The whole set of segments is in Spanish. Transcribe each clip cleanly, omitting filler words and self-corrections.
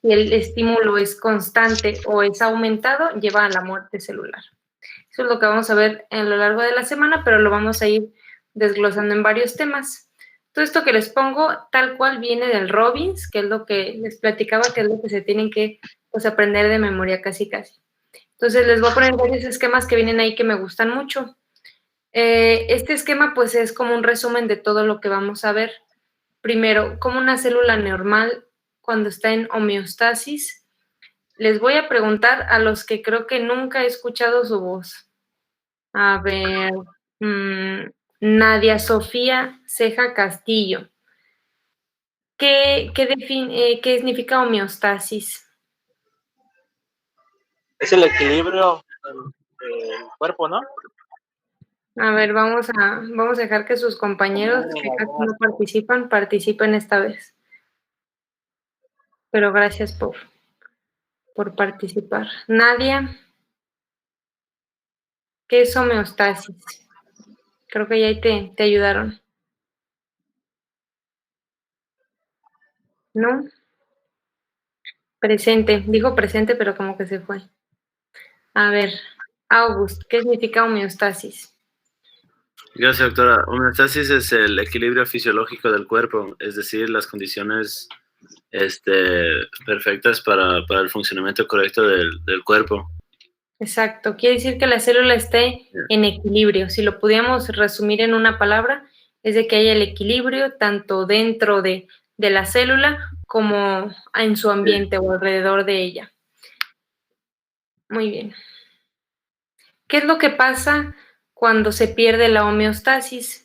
si el estímulo es constante o es aumentado, lleva a la muerte celular. Eso es lo que vamos a ver a lo largo de la semana, pero lo vamos a ir desglosando en varios temas. Todo esto que les pongo tal cual viene del Robbins, que es lo que les platicaba, que es lo que se tienen que aprender de memoria casi. Entonces les voy a poner varios esquemas que vienen ahí que me gustan mucho. Este esquema pues es como un resumen de todo lo que vamos a ver. Primero, como una célula normal cuando está en homeostasis. Les voy a preguntar a los que creo que nunca he escuchado su voz. A ver, Nadia Sofía Ceja Castillo. ¿Qué significa homeostasis? Es el equilibrio del cuerpo, ¿no? A ver, vamos a dejar que sus compañeros que casi no participen esta vez. Pero gracias por participar. Nadia, ¿qué es homeostasis? Creo que ya ahí te ayudaron. ¿No? Presente. Dijo presente, pero como que se fue. A ver, August, ¿qué significa homeostasis? Gracias, doctora. Homeostasis es el equilibrio fisiológico del cuerpo, es decir, las condiciones perfectas para el funcionamiento correcto del cuerpo. Exacto. Quiere decir que la célula esté en equilibrio. Si lo pudiéramos resumir en una palabra, es de que haya el equilibrio tanto dentro de la célula como en su ambiente o alrededor de ella. Muy bien. ¿Qué es lo que pasa cuando se pierde la homeostasis?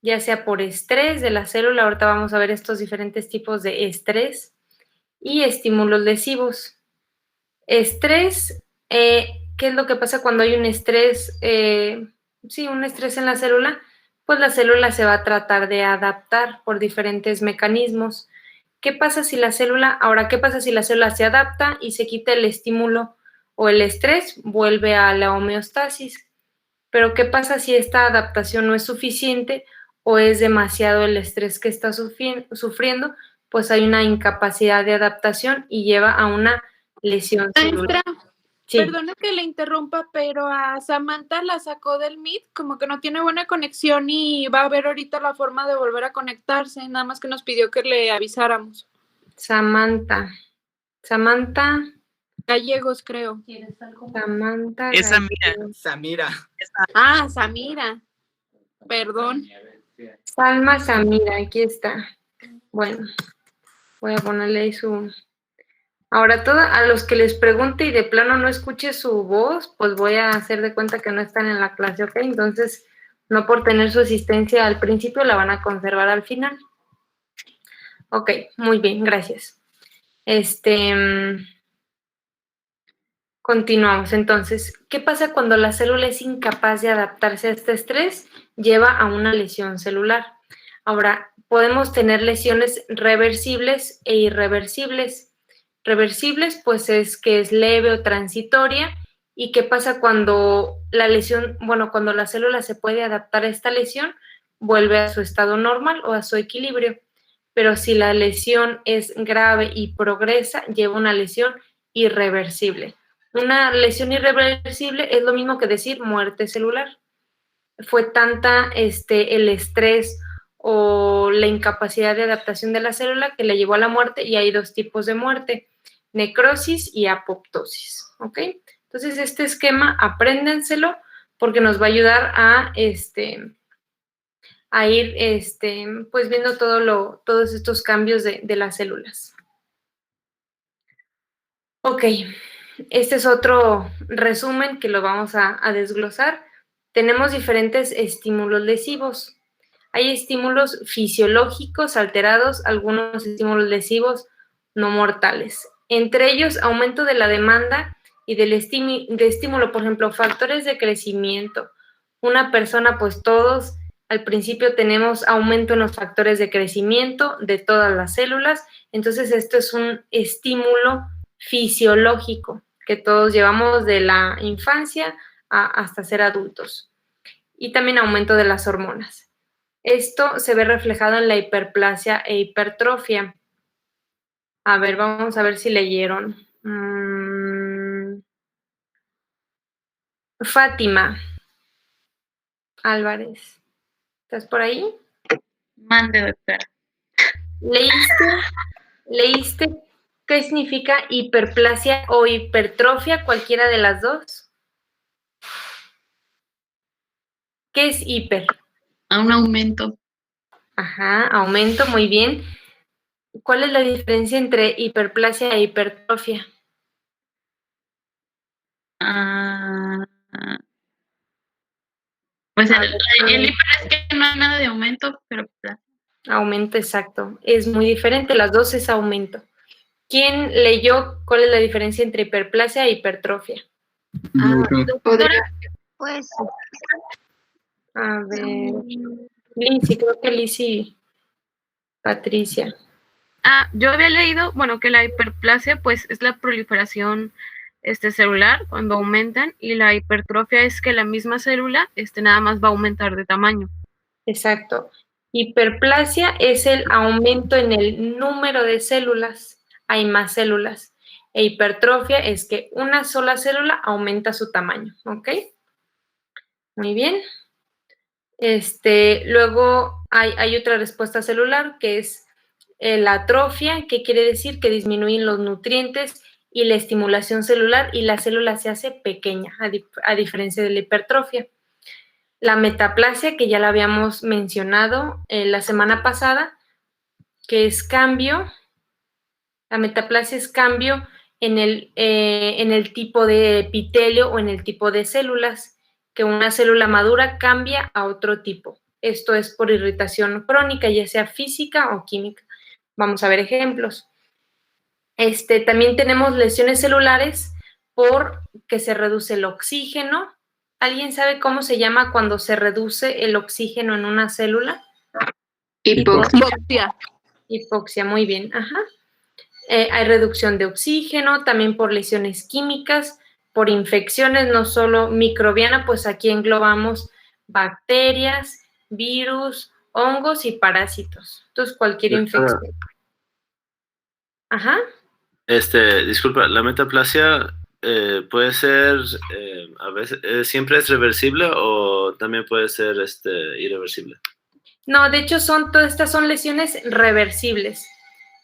Ya sea por estrés de la célula, ahorita vamos a ver estos diferentes tipos de estrés, y estímulos lesivos. Estrés, ¿qué es lo que pasa cuando hay un estrés? Un estrés en la célula, pues la célula se va a tratar de adaptar por diferentes mecanismos. ¿Qué pasa si la célula se adapta y se quita el estímulo o el estrés? Vuelve a la homeostasis. Pero ¿qué pasa si esta adaptación no es suficiente o es demasiado el estrés que está sufriendo? Pues hay una incapacidad de adaptación y lleva a una lesión celular. Maestra, sí. Perdona que le interrumpa, pero a Samantha la sacó del Meet, como que no tiene buena conexión y va a ver ahorita la forma de volver a conectarse, nada más que nos pidió que le avisáramos. Samantha. Gallegos, creo. Samantha. Es Samira. Ah, Samira. Perdón. Salma Samira, aquí está. Bueno, voy a ponerle ahí su... Ahora, a los que les pregunte y de plano no escuche su voz, pues voy a hacer de cuenta que no están en la clase, ¿ok? Entonces, no por tener su asistencia al principio, la van a conservar al final. Ok, muy bien, gracias. Continuamos. Entonces, ¿qué pasa cuando la célula es incapaz de adaptarse a este estrés? Lleva a una lesión celular. Ahora, podemos tener lesiones reversibles e irreversibles. Reversibles, pues es que es leve o transitoria. ¿Y qué pasa cuando cuando la célula se puede adaptar a esta lesión? Vuelve a su estado normal o a su equilibrio. Pero si la lesión es grave y progresa, lleva una lesión irreversible. Una lesión irreversible es lo mismo que decir muerte celular. Fue tanta el estrés o la incapacidad de adaptación de la célula que le llevó a la muerte, y hay dos tipos de muerte: necrosis y apoptosis. ¿Ok? Entonces, este esquema, apréndenselo porque nos va a ayudar a ir pues viendo todos estos cambios de las células. Ok, este es otro resumen que lo vamos a desglosar. Tenemos diferentes estímulos lesivos. Hay estímulos fisiológicos alterados, algunos estímulos lesivos no mortales. Entre ellos, aumento de la demanda y de estímulo, por ejemplo, factores de crecimiento. Una persona, pues todos al principio tenemos aumento en los factores de crecimiento de todas las células. Entonces, esto es un estímulo fisiológico que todos llevamos de la infancia hasta ser adultos. Y también aumento de las hormonas. Esto se ve reflejado en la hiperplasia e hipertrofia. A ver, vamos a ver si leyeron. Fátima Álvarez, ¿estás por ahí? Mande, doctora. ¿Leíste qué significa hiperplasia o hipertrofia, cualquiera de las dos? ¿Qué es hiper? A un aumento. Ajá, aumento, muy bien. ¿Cuál es la diferencia entre hiperplasia e hipertrofia? Pues el hiper es que no hay nada de aumento, pero aumento, exacto. Es muy diferente, las dos es aumento. ¿Quién leyó cuál es la diferencia entre hiperplasia e hipertrofia? Doctora, Pues, A ver, Lizzy, creo que Lizzy, Patricia. Yo había leído, bueno, que la hiperplasia pues es la proliferación celular cuando aumentan, y la hipertrofia es que la misma célula nada más va a aumentar de tamaño. Exacto. Hiperplasia es el aumento en el número de células, hay más células. E hipertrofia es que una sola célula aumenta su tamaño, ¿ok? Muy bien. Luego hay otra respuesta celular que es la atrofia, que quiere decir que disminuyen los nutrientes y la estimulación celular y la célula se hace pequeña, a diferencia de la hipertrofia. La metaplasia, que ya la habíamos mencionado la semana pasada, que es cambio. La metaplasia es cambio en el tipo de epitelio o en el tipo de células, que una célula madura cambia a otro tipo. Esto es por irritación crónica, ya sea física o química. Vamos a ver ejemplos. También tenemos lesiones celulares porque se reduce el oxígeno. ¿Alguien sabe cómo se llama cuando se reduce el oxígeno en una célula? Hipoxia. Hipoxia, muy bien. Ajá. Hay reducción de oxígeno, también por lesiones químicas, por infecciones, no solo microbiana, pues aquí englobamos bacterias, virus, hongos y parásitos. Entonces, cualquier infección. Ajá. Disculpa, la metaplasia puede ser, a veces, ¿siempre es reversible o también puede ser irreversible? No, de hecho, todas estas son lesiones reversibles,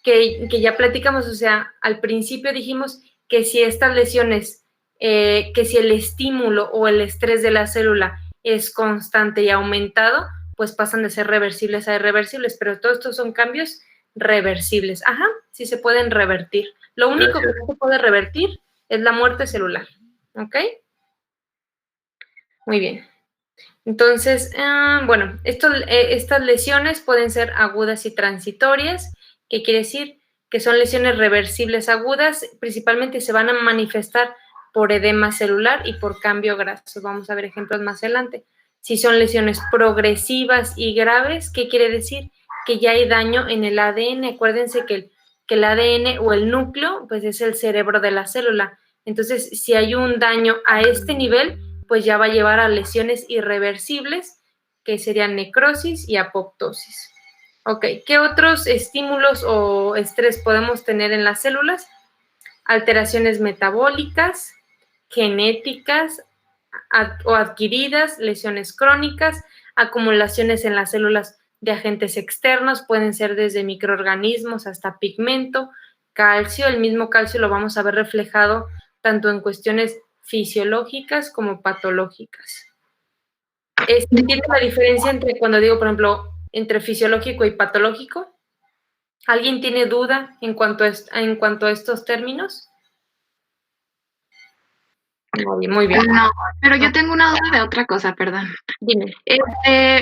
que ya platicamos, o sea, al principio dijimos que si estas lesiones, que si el estímulo o el estrés de la célula es constante y aumentado, pues pasan de ser reversibles a irreversibles, pero todos estos son cambios reversibles. Ajá, sí se pueden revertir. Lo único que no se puede revertir es la muerte celular, ¿ok? Muy bien. Entonces, bueno, estas lesiones pueden ser agudas y transitorias, que quiere decir que son lesiones reversibles agudas, principalmente se van a manifestar por edema celular y por cambio graso. Vamos a ver ejemplos más adelante. Si son lesiones progresivas y graves, ¿qué quiere decir? Que ya hay daño en el ADN. Acuérdense que el ADN o el núcleo, pues es el cerebro de la célula. Entonces, si hay un daño a este nivel, pues ya va a llevar a lesiones irreversibles, que serían necrosis y apoptosis. Ok, ¿qué otros estímulos o estrés podemos tener en las células? Alteraciones metabólicas, genéticas o adquiridas, lesiones crónicas, acumulaciones en las células de agentes externos, pueden ser desde microorganismos hasta pigmento, calcio. El mismo calcio lo vamos a ver reflejado tanto en cuestiones fisiológicas como patológicas. ¿Entiende la diferencia entre cuando digo, por ejemplo, entre fisiológico y patológico? ¿Alguien tiene duda en cuanto a estos términos? Muy bien. No, pero yo tengo una duda de otra cosa, perdón. Dime.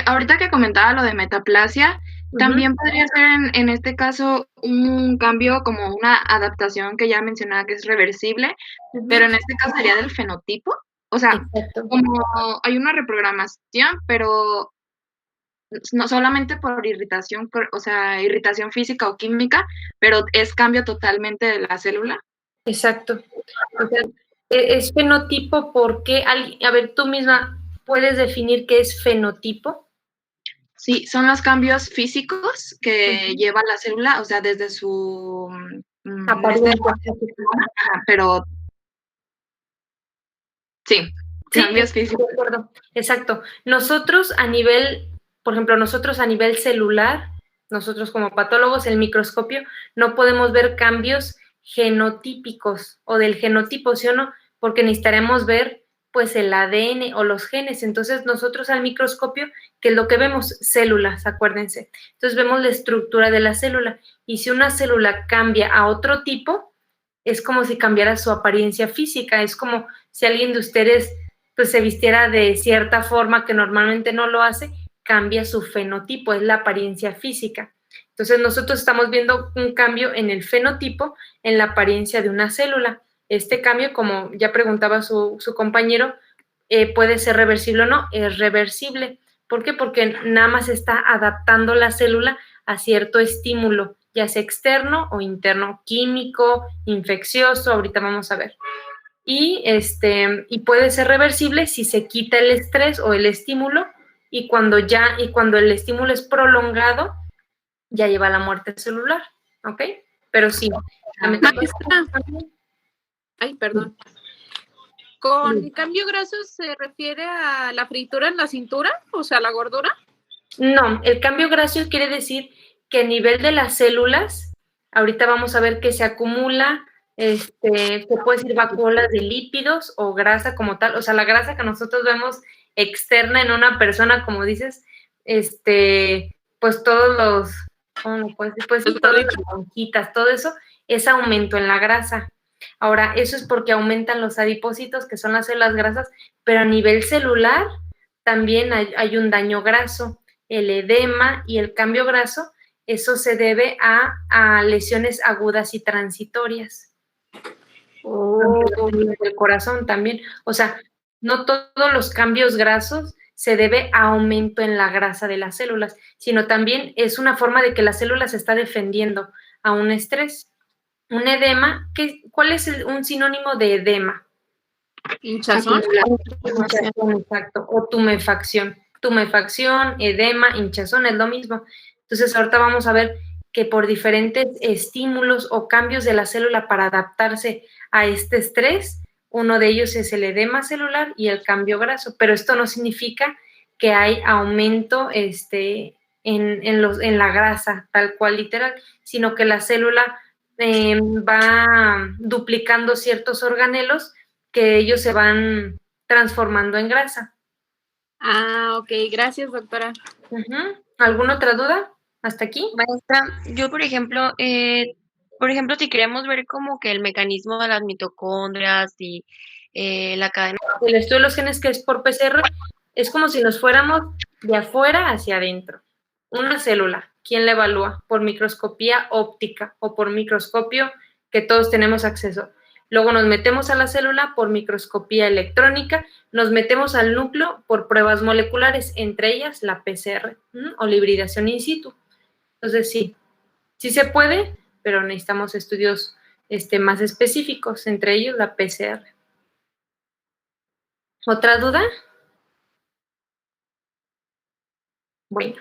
Ahorita que comentaba lo de metaplasia, también podría ser en este caso un cambio como una adaptación que ya mencionaba que es reversible, pero en este caso sería del fenotipo. O sea, exacto, como hay una reprogramación, pero no solamente por irritación, o sea, irritación física o química, pero es cambio totalmente de la célula. Exacto. O sea, es fenotipo porque, a ver, tú misma puedes definir qué es fenotipo. Sí, son los cambios físicos que lleva la célula, o sea, desde su Apariencia pero sí, Sí, cambios estoy físicos. de acuerdo. Exacto. Nosotros a nivel, por ejemplo, nosotros a nivel celular, nosotros como patólogos, el microscopio, no podemos ver cambios genotípicos o del genotipo, ¿sí o no? Porque necesitaremos ver pues el ADN o los genes. Entonces nosotros al microscopio, ¿qué es lo que vemos? Células, acuérdense. Entonces vemos la estructura de la célula y si una célula cambia a otro tipo, es como si cambiara su apariencia física, es como si alguien de ustedes pues se vistiera de cierta forma que normalmente no lo hace, cambia su fenotipo, es la apariencia física. Entonces nosotros estamos viendo un cambio en el fenotipo, en la apariencia de una célula. Este cambio, como ya preguntaba su compañero, puede ser reversible o no, es reversible. ¿Por qué? Porque nada más está adaptando la célula a cierto estímulo, ya sea externo o interno, químico, infeccioso, ahorita vamos a ver. Y puede ser reversible si se quita el estrés o el estímulo y cuando el estímulo es prolongado, ya lleva a la muerte celular, ¿ok? Pero sí. Maestra. Ay, perdón. ¿Con cambio graso se refiere a la fritura en la cintura? O sea, la gordura. No, el cambio graso quiere decir que a nivel de las células, ahorita vamos a ver que se acumula, se puede decir vacuolas de lípidos o grasa como tal, o sea, la grasa que nosotros vemos externa en una persona, como dices, pues todos los, ¿cómo puedes decir? Pues sí, todas las lonjitas, todo eso es aumento en la grasa. Ahora, eso es porque aumentan los adipocitos, que son las células grasas, pero a nivel celular también hay un daño graso. El edema y el cambio graso, eso se debe a lesiones agudas y transitorias. El corazón también. O sea, no todos los cambios grasos se debe a aumento en la grasa de las células, sino también es una forma de que la célula se está defendiendo a un estrés. Un edema, ¿cuál es un sinónimo de edema? Hinchazón. Hinchazón, exacto, o tumefacción. Tumefacción, edema, hinchazón, es lo mismo. Entonces, ahorita vamos a ver que por diferentes estímulos o cambios de la célula para adaptarse a este estrés, uno de ellos es el edema celular y el cambio graso, pero esto no significa que hay aumento en la grasa, tal cual literal, sino que la célula va duplicando ciertos organelos que ellos se van transformando en grasa. Ah, ok, gracias, doctora. ¿Alguna otra duda? ¿Hasta aquí? Maestra, yo por ejemplo, si queremos ver como que el mecanismo de las mitocondrias y la cadena. El estudio de los genes que es por PCR es como si nos fuéramos de afuera hacia adentro. Una célula, ¿quién la evalúa? Por microscopía óptica o por microscopio que todos tenemos acceso. Luego nos metemos a la célula por microscopía electrónica, nos metemos al núcleo por pruebas moleculares, entre ellas la PCR o la hibridación in situ. Entonces sí se puede, pero necesitamos estudios más específicos, entre ellos la PCR. ¿Otra duda? Bueno,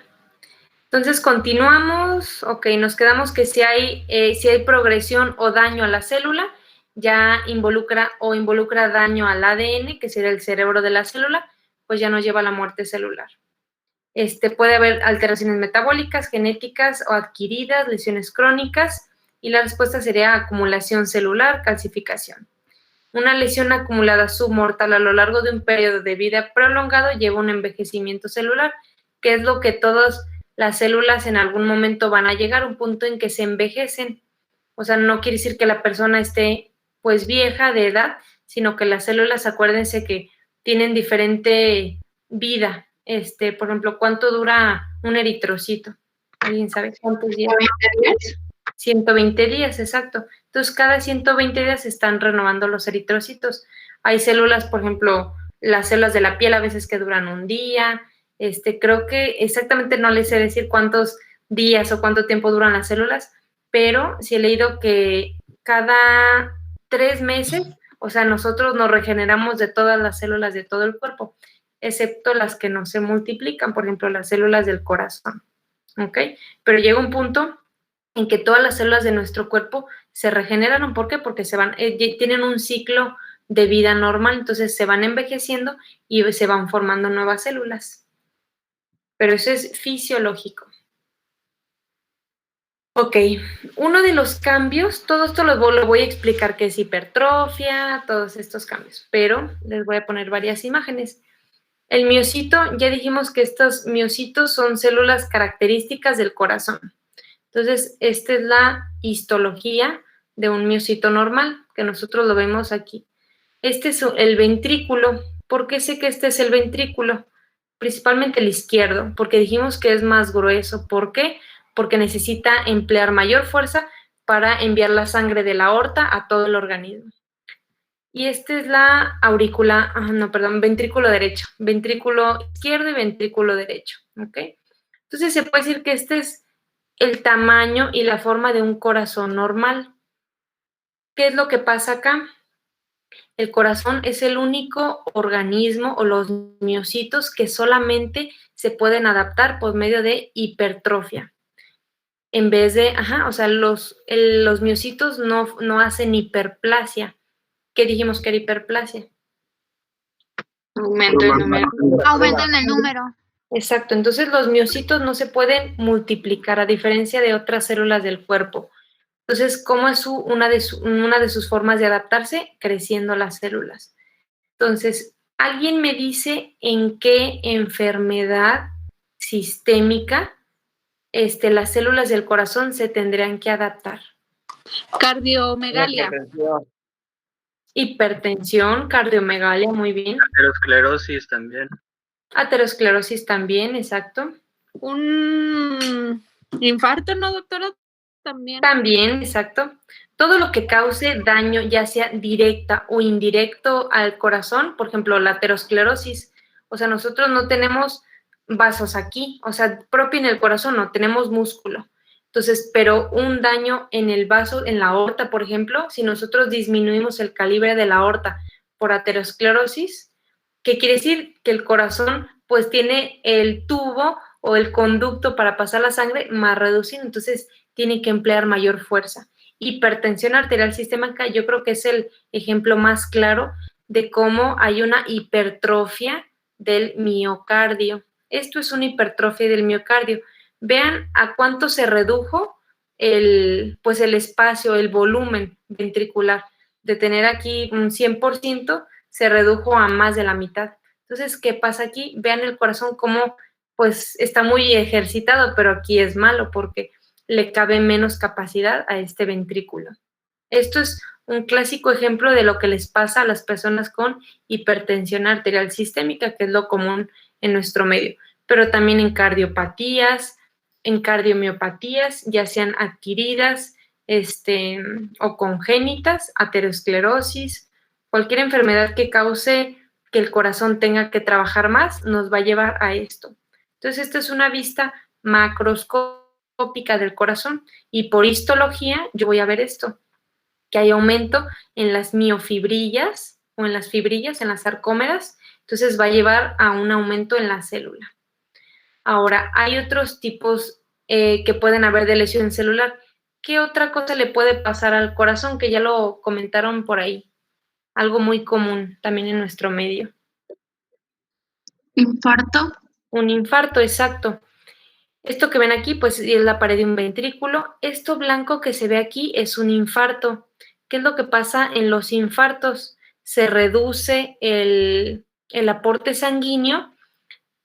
entonces continuamos. Ok, nos quedamos que si hay progresión o daño a la célula, ya involucra daño al ADN, que sería el cerebro de la célula, pues ya nos lleva a la muerte celular. Puede haber alteraciones metabólicas, genéticas o adquiridas, lesiones crónicas, y la respuesta sería acumulación celular, calcificación. Una lesión acumulada submortal a lo largo de un periodo de vida prolongado lleva a un envejecimiento celular, que es lo que todas las células en algún momento van a llegar a un punto en que se envejecen. O sea, no quiere decir que la persona esté pues vieja de edad, sino que las células, acuérdense que tienen diferente vida. Por ejemplo, ¿cuánto dura un eritrocito? ¿Alguien sabe cuántos días? 120 días, exacto. Entonces, cada 120 días se están renovando los eritrocitos. Hay células, por ejemplo, las células de la piel a veces que duran un día. Creo que exactamente no les sé decir cuántos días o cuánto tiempo duran las células, pero sí he leído que cada 3 meses, o sea, nosotros nos regeneramos de todas las células de todo el cuerpo, excepto las que no se multiplican, por ejemplo, las células del corazón, ¿ok? Pero llega un punto en que todas las células de nuestro cuerpo se regeneran. ¿Por qué? Porque tienen un ciclo de vida normal, entonces se van envejeciendo y se van formando nuevas células. Pero eso es fisiológico. Ok, uno de los cambios, todo esto lo voy a explicar qué es hipertrofia, todos estos cambios, pero les voy a poner varias imágenes. El miocito, ya dijimos que estos miocitos son células características del corazón. Entonces, esta es la histología de un miocito normal, que nosotros lo vemos aquí. Este es el ventrículo. ¿Por qué sé que este es el ventrículo? Principalmente el izquierdo, porque dijimos que es más grueso. ¿Por qué? Porque necesita emplear mayor fuerza para enviar la sangre de la aorta a todo el organismo. Y esta es la ventrículo derecho. Ventrículo izquierdo y ventrículo derecho, ¿ok? Entonces se puede decir que este es el tamaño y la forma de un corazón normal. ¿Qué es lo que pasa acá? El corazón es el único organismo o los miocitos que solamente se pueden adaptar por medio de hipertrofia. En vez de, los miocitos no hacen hiperplasia. ¿Qué dijimos que era hiperplasia? Aumentan el número. Exacto, entonces los miocitos no se pueden multiplicar a diferencia de otras células del cuerpo. Entonces, ¿cómo es una de sus formas de adaptarse? Creciendo las células. Entonces, ¿alguien me dice en qué enfermedad sistémica las células del corazón se tendrían que adaptar? Cardiomegalia. Hipertensión, cardiomegalia, muy bien. Aterosclerosis también. Aterosclerosis también, exacto. Un infarto, ¿no, doctora? También, exacto. Todo lo que cause daño, ya sea directa o indirecto al corazón, por ejemplo, la aterosclerosis. O sea, nosotros no tenemos vasos aquí, o sea, propio en el corazón, no, tenemos músculo. Entonces, pero un daño en el vaso, en la aorta, por ejemplo, si nosotros disminuimos el calibre de la aorta por aterosclerosis, ¿qué quiere decir? Que el corazón pues tiene el tubo o el conducto para pasar la sangre más reducido, entonces tiene que emplear mayor fuerza. Hipertensión arterial sistémica, yo creo que es el ejemplo más claro de cómo hay una hipertrofia del miocardio. Esto es una hipertrofia del miocardio. Vean a cuánto se redujo el espacio, el volumen ventricular. De tener aquí un 100%, se redujo a más de la mitad. Entonces, ¿qué pasa aquí? Vean el corazón como pues está muy ejercitado, pero aquí es malo porque le cabe menos capacidad a este ventrículo. Esto es un clásico ejemplo de lo que les pasa a las personas con hipertensión arterial sistémica, que es lo común en nuestro medio, pero también en cardiopatías, en cardiomiopatías, ya sean adquiridas o congénitas, aterosclerosis, cualquier enfermedad que cause que el corazón tenga que trabajar más, nos va a llevar a esto. Entonces, esta es una vista macroscópica del corazón y por histología yo voy a ver esto, que hay aumento en las miofibrillas o en las fibrillas, en las sarcómeras, entonces va a llevar a un aumento en la célula. Ahora, hay otros tipos que pueden haber de lesión celular. ¿Qué otra cosa le puede pasar al corazón? Que ya lo comentaron por ahí. Algo muy común también en nuestro medio. Infarto. Un infarto, exacto. Esto que ven aquí, pues es la pared de un ventrículo. Esto blanco que se ve aquí es un infarto. ¿Qué es lo que pasa en los infartos? Se reduce el aporte sanguíneo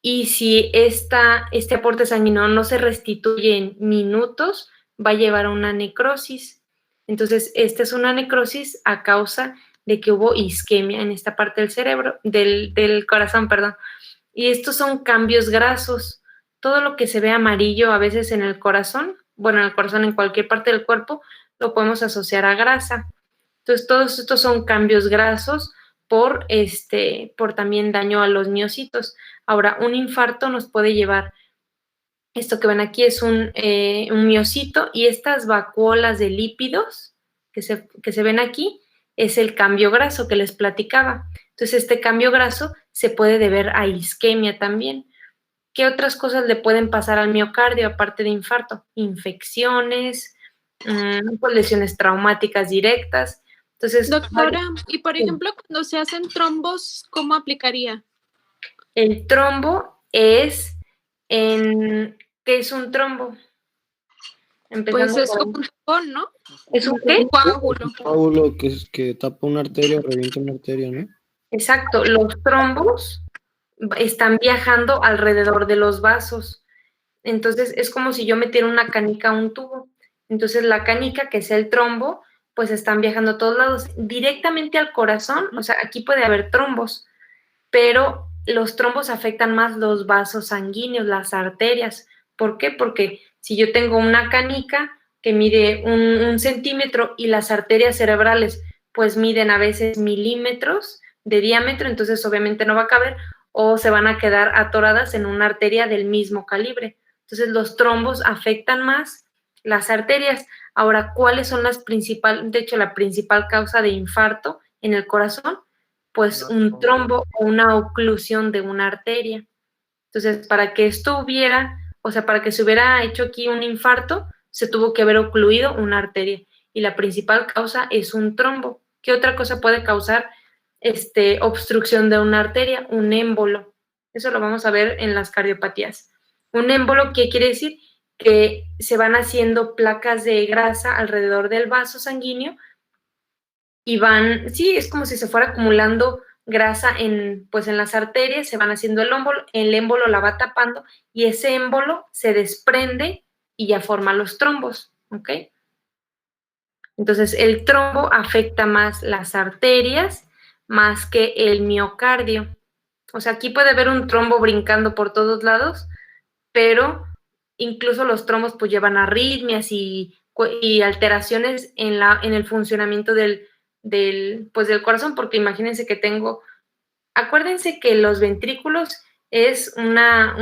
y si este aporte sanguíneo no se restituye en minutos, va a llevar a una necrosis. Entonces, esta es una necrosis a causa de que hubo isquemia en esta parte del cerebro, del corazón, perdón. Y estos son cambios grasos. Todo lo que se ve amarillo a veces en el corazón, bueno, en el corazón, en cualquier parte del cuerpo, lo podemos asociar a grasa. Entonces, todos estos son cambios grasos por también daño a los miocitos. Ahora, un infarto nos puede llevar, esto que ven aquí es un miocito y estas vacuolas de lípidos que se ven aquí es el cambio graso que les platicaba. Entonces, este cambio graso se puede deber a isquemia también. ¿Qué otras cosas le pueden pasar al miocardio aparte de infarto? Infecciones, pues lesiones traumáticas directas. Entonces, Doctora, y por ejemplo, cuando se hacen trombos, ¿cómo aplicaría? el trombo es ¿qué es un trombo? Empezando Pues es por ahí. como un tapón, ¿no? ¿Es un qué? Un coágulo. Coágulo que tapa una arteria o revienta una arteria, ¿no? Exacto, los trombos están viajando alrededor de los vasos. Entonces, es como si yo metiera una canica a un tubo. Entonces, la canica, que es el trombo, pues están viajando a todos lados. Directamente al corazón, o sea, aquí puede haber trombos, pero los trombos afectan más los vasos sanguíneos, las arterias. ¿Por qué? Porque si yo tengo una canica que mide 1 centímetro y las arterias cerebrales pues miden a veces milímetros de diámetro, entonces obviamente no va a caber o se van a quedar atoradas en una arteria del mismo calibre. Entonces los trombos afectan más las arterias. Ahora, ¿cuáles son las principales? De hecho, la principal causa de infarto en el corazón, pues un trombo o una oclusión de una arteria. Entonces, para que esto hubiera, o sea, para que se hubiera hecho aquí un infarto, se tuvo que haber ocluido una arteria. Y la principal causa es un trombo. ¿Qué otra cosa puede causar obstrucción de una arteria? Un émbolo. Eso lo vamos a ver en las cardiopatías. Un émbolo, ¿qué quiere decir? Que se van haciendo placas de grasa alrededor del vaso sanguíneo y sí, es como si se fuera acumulando grasa pues en las arterias, se van haciendo el émbolo la va tapando y ese émbolo se desprende y ya forma los trombos, ¿ok? Entonces, el trombo afecta más las arterias más que el miocardio. O sea, aquí puede haber un trombo brincando por todos lados, pero incluso los trombos pues llevan arritmias y alteraciones en el funcionamiento del corazón, porque imagínense que acuérdense que los ventrículos es una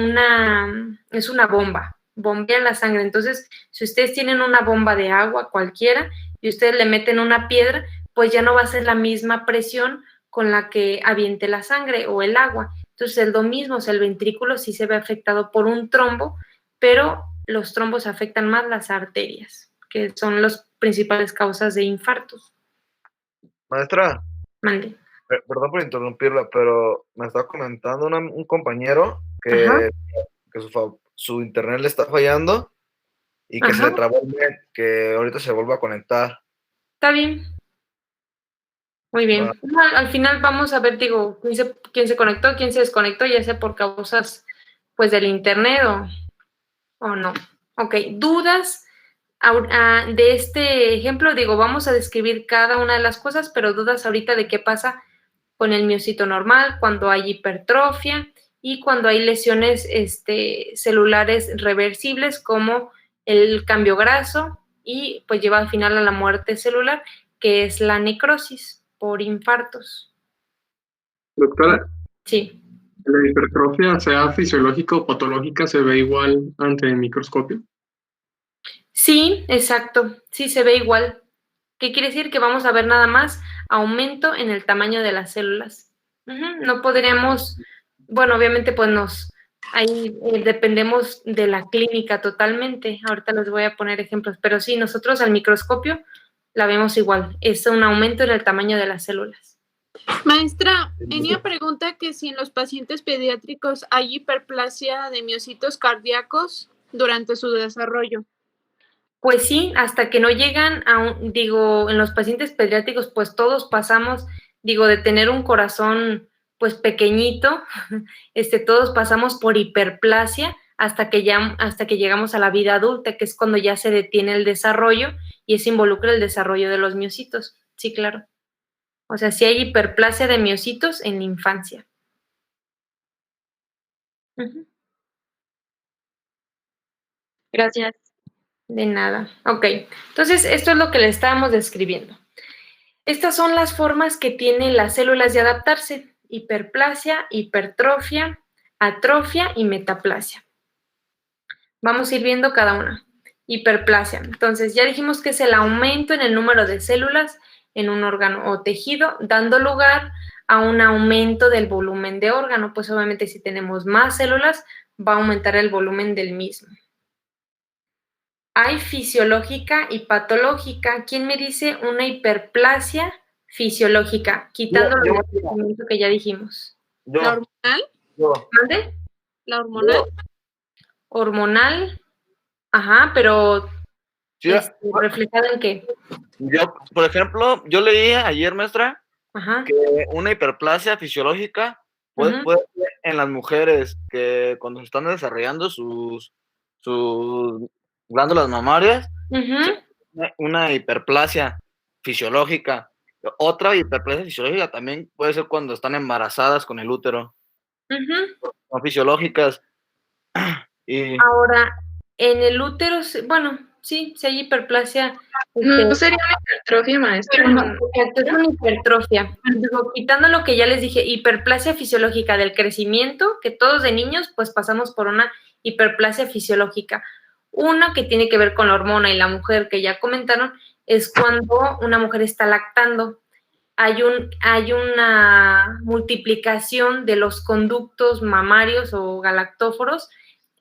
bomba, bombean la sangre. Entonces, si ustedes tienen una bomba de agua cualquiera y ustedes le meten una piedra, pues ya no va a ser la misma presión con la que aviente la sangre o el agua. Entonces, es lo mismo, o sea, el ventrículo sí se ve afectado por un trombo, pero los trombos afectan más las arterias, que son las principales causas de infartos. Maestra, Mande. perdón por interrumpirla, pero me estaba comentando un compañero Ajá. que su internet le está fallando y que se le trabó el net, que ahorita se vuelva a conectar. Está bien. Muy bien. Al final vamos a ver, digo, quién se conectó, quién se desconectó, ya sea por causas pues del internet o no. Ok, dudas de este ejemplo, digo, vamos a describir cada una de las cosas, pero dudas ahorita de qué pasa con el miocito normal, cuando hay hipertrofia y cuando hay lesiones celulares reversibles como el cambio graso y pues lleva al final a la muerte celular, que es la necrosis por infartos. Doctora, Sí. ¿la hipertrofia, sea fisiológica o patológica, se ve igual ante el microscopio? Sí, exacto. Sí, se ve igual. ¿Qué quiere decir? Que vamos a ver nada más aumento en el tamaño de las células. No podríamos, bueno, obviamente pues ahí dependemos de la clínica totalmente. Ahorita les voy a poner ejemplos, pero sí, nosotros al microscopio la vemos igual. Es un aumento en el tamaño de las células. Maestra, Enia pregunta que si en los pacientes pediátricos hay hiperplasia de miocitos cardíacos durante su desarrollo. Pues sí, hasta que no llegan en los pacientes pediátricos, pues todos pasamos, de tener un corazón pues pequeñito, todos pasamos por hiperplasia hasta que llegamos a la vida adulta, que es cuando ya se detiene el desarrollo y eso involucra el desarrollo de los miocitos. Sí, claro. O sea, sí hay hiperplasia de miocitos en la infancia. Gracias. De nada. Ok, entonces esto es lo que le estábamos describiendo. Estas son las formas que tienen las células de adaptarse: hiperplasia, hipertrofia, atrofia y metaplasia. Vamos a ir viendo cada una. Hiperplasia. Entonces, ya dijimos que es el aumento en el número de células en un órgano o tejido, dando lugar a un aumento del volumen de órgano. Pues obviamente si tenemos más células, va a aumentar el volumen del mismo. Hay fisiológica y patológica. ¿Quién me dice una hiperplasia fisiológica? Quitando lo que ya dijimos. ¿La hormonal? ¿Mande? ¿La hormonal? Hormonal. Ajá, pero Sí, ¿reflejado en qué? yo, por ejemplo, yo leí ayer, maestra, Ajá. que una hiperplasia fisiológica puede ser en las mujeres que cuando se están desarrollando sus glándulas mamarias, una hiperplasia fisiológica. Otra hiperplasia fisiológica también puede ser cuando están embarazadas con el útero. Son fisiológicas. Y Ahora, en el útero, bueno, sí hay hiperplasia. ¿No sería una hipertrofia, maestra? Es una hipertrofia. Digo, quitando lo que ya les dije, hiperplasia fisiológica del crecimiento, que todos de niños pues pasamos por una hiperplasia fisiológica. Una que tiene que ver con la hormona y la mujer que ya comentaron, es cuando una mujer está lactando. Hay una multiplicación de los conductos mamarios o galactóforos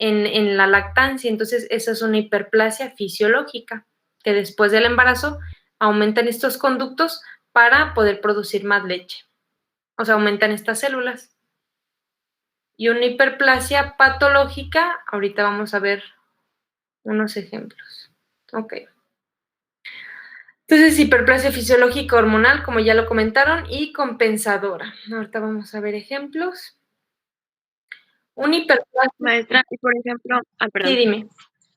en la lactancia, entonces esa es una hiperplasia fisiológica, que después del embarazo aumentan estos conductos para poder producir más leche. O sea, aumentan estas células. Y una hiperplasia patológica, ahorita vamos a ver unos ejemplos. Ok. Entonces, hiperplasia fisiológica hormonal, como ya lo comentaron, y compensadora. Ahorita vamos a ver ejemplos. Un hiperplasia. Maestra, y por ejemplo, perdón. Sí, dime.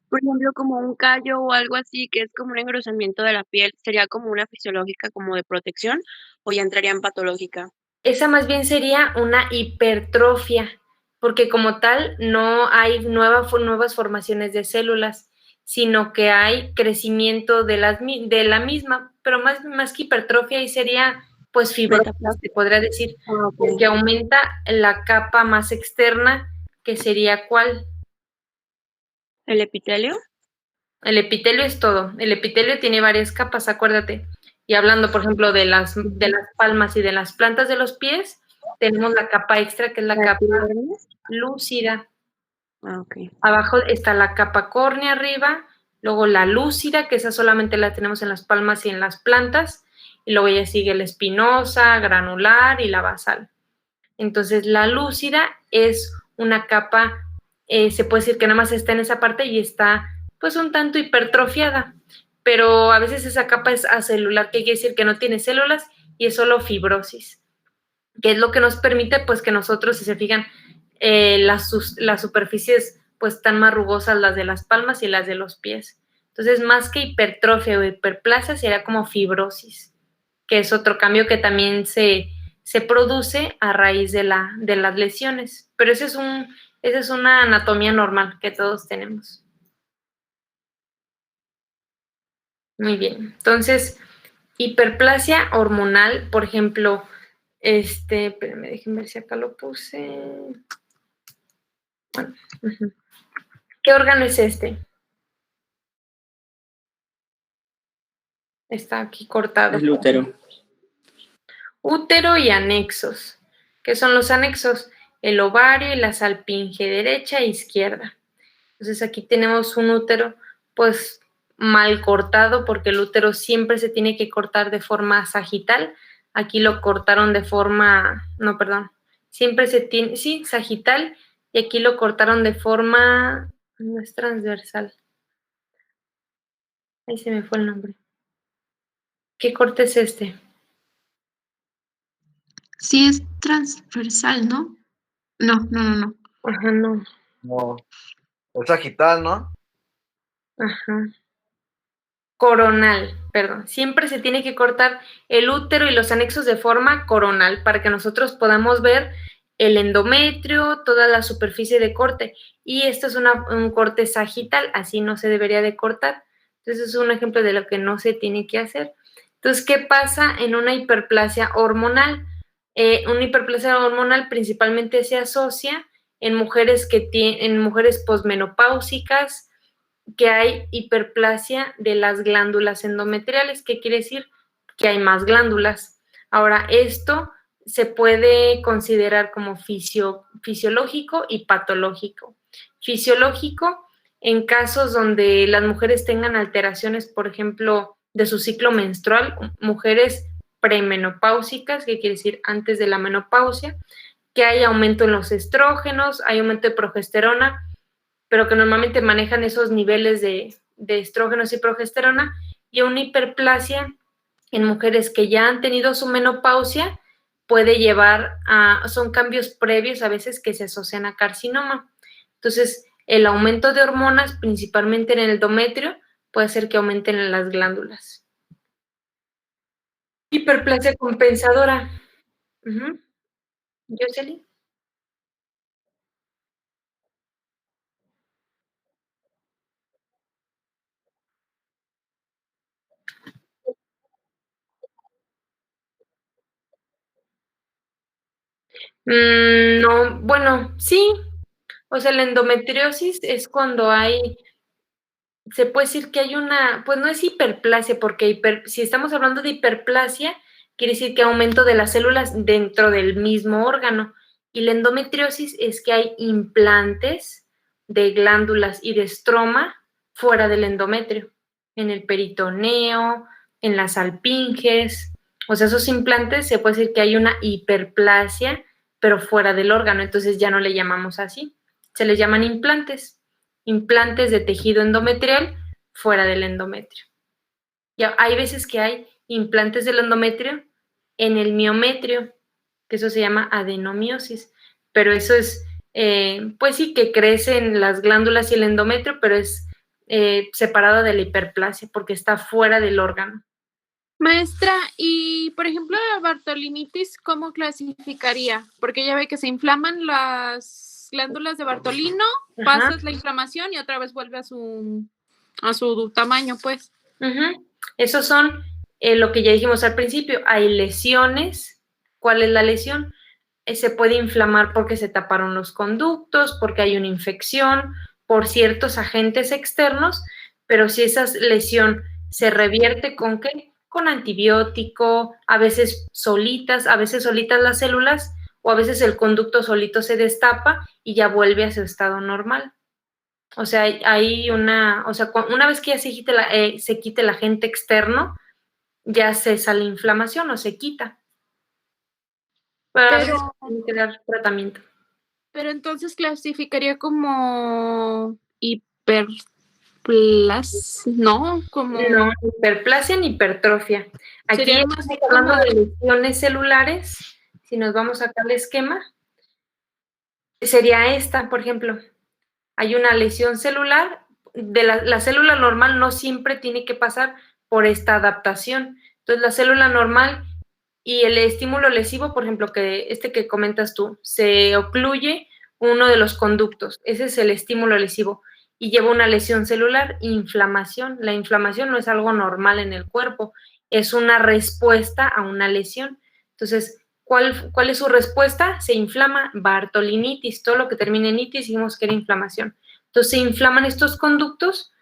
Por ejemplo, como un callo o algo así, que es como un engrosamiento de la piel, ¿sería como una fisiológica como de protección o ya entraría en patológica? Esa más bien sería una hipertrofia, porque como tal no hay nuevas formaciones de células, sino que hay crecimiento de la misma, pero más que hipertrofia ahí sería pues fibrosis, se podría decir, porque aumenta la capa más externa, que sería ¿cuál? ¿El epitelio? El epitelio es todo. El epitelio tiene varias capas, acuérdate. Y hablando, por ejemplo, de las palmas y de las plantas de los pies, tenemos la capa extra, que es la capa lúcida. Abajo está la capa córnea arriba, luego la lúcida, que esa solamente la tenemos en las palmas y en las plantas, y luego ya sigue la espinosa, granular y la basal. Entonces, la lúcida es una capa, se puede decir que nada más está en esa parte y está pues un tanto hipertrofiada, pero a veces esa capa es acelular, que quiere decir que no tiene células y es solo fibrosis, que es lo que nos permite pues que nosotros, si se fijan, las superficies pues tan más rugosas, las de las palmas y las de los pies. Entonces, más que hipertrofia o hiperplasia, sería como fibrosis, que es otro cambio que también se produce a raíz de las lesiones. Pero esa es una anatomía normal que todos tenemos. Muy bien. Entonces, hiperplasia hormonal, por ejemplo, espérenme, déjenme ver si acá lo puse. Bueno, ¿qué órgano es este? Está aquí cortado. El útero. Útero y anexos. ¿Qué son los anexos? El ovario y la salpinge derecha e izquierda. Entonces aquí tenemos un útero pues mal cortado, porque el útero siempre se tiene que cortar de forma sagital. Aquí lo cortaron de forma, no, perdón, siempre se tiene, sí, sagital, y aquí lo cortaron de forma, no es transversal. Ahí se me fue el nombre. ¿Qué corte es este? Sí, es transversal, ¿no? No. Ajá, no. No, es sagital, ¿no? Ajá. Coronal, perdón. Siempre se tiene que cortar el útero y los anexos de forma coronal para que nosotros podamos ver el endometrio, toda la superficie de corte. Y esto es un corte sagital, así no se debería de cortar. Entonces es un ejemplo de lo que no se tiene que hacer. Entonces, ¿qué pasa en una hiperplasia hormonal? Una hiperplasia hormonal principalmente se asocia en mujeres posmenopáusicas, que hay hiperplasia de las glándulas endometriales, que quiere decir que hay más glándulas. Ahora, esto se puede considerar como fisiológico y patológico. Fisiológico en casos donde las mujeres tengan alteraciones, por ejemplo, de su ciclo menstrual, mujeres premenopáusicas, que quiere decir antes de la menopausia, que hay aumento en los estrógenos, hay aumento de progesterona, pero que normalmente manejan esos niveles de estrógenos y progesterona, y una hiperplasia en mujeres que ya han tenido su menopausia puede llevar son cambios previos a veces que se asocian a carcinoma. Entonces, el aumento de hormonas, principalmente en el endometrio, puede hacer que aumenten en las glándulas. Hiperplasia compensadora. ¿Jocelyn? No, bueno, sí. O sea, la endometriosis es cuando se puede decir que hay pues no es hiperplasia, porque si estamos hablando de hiperplasia, quiere decir que hay aumento de las células dentro del mismo órgano. Y la endometriosis es que hay implantes de glándulas y de estroma fuera del endometrio, en el peritoneo, en las alpinges. O sea, esos implantes se puede decir que hay una hiperplasia, pero fuera del órgano, entonces ya no le llamamos así. Se les llaman implantes de tejido endometrial fuera del endometrio. Y hay veces que hay implantes del endometrio en el miometrio, que eso se llama adenomiosis, pero eso es, pues sí, que crecen las glándulas y el endometrio, pero es separada de la hiperplasia porque está fuera del órgano. Maestra, y por ejemplo la Bartolinitis, ¿cómo clasificaría? Porque ya ve que se inflaman las glándulas de Bartolino, pasas la inflamación y otra vez vuelve a su tamaño, pues. Esos son lo que ya dijimos al principio, hay lesiones. ¿Cuál es la lesión? Se puede inflamar porque se taparon los conductos, porque hay una infección, por ciertos agentes externos, pero si esa lesión se revierte ¿con qué? Con antibiótico, a veces solitas las células, o a veces el conducto solito se destapa y ya vuelve a su estado normal. O sea, una vez que ya se quite el agente externo, ya cesa la inflamación o se quita. Pero tiene que dar tratamiento. Pero entonces clasificaría como no, hiperplasia ni hipertrofia. Aquí estamos hablando de lesiones celulares. Si nos vamos a sacar el esquema, sería esta, por ejemplo. Hay una lesión celular, la célula normal no siempre tiene que pasar por esta adaptación. Entonces, la célula normal y el estímulo lesivo, por ejemplo, que comentas tú, se ocluye uno de los conductos. Ese es el estímulo lesivo y lleva una lesión celular, inflamación. La inflamación no es algo normal en el cuerpo, es una respuesta a una lesión. Entonces, ¿cuál es su respuesta? Se inflama, Bartolinitis, todo lo que termine en itis, dijimos que era inflamación. Entonces, se inflaman estos conductos.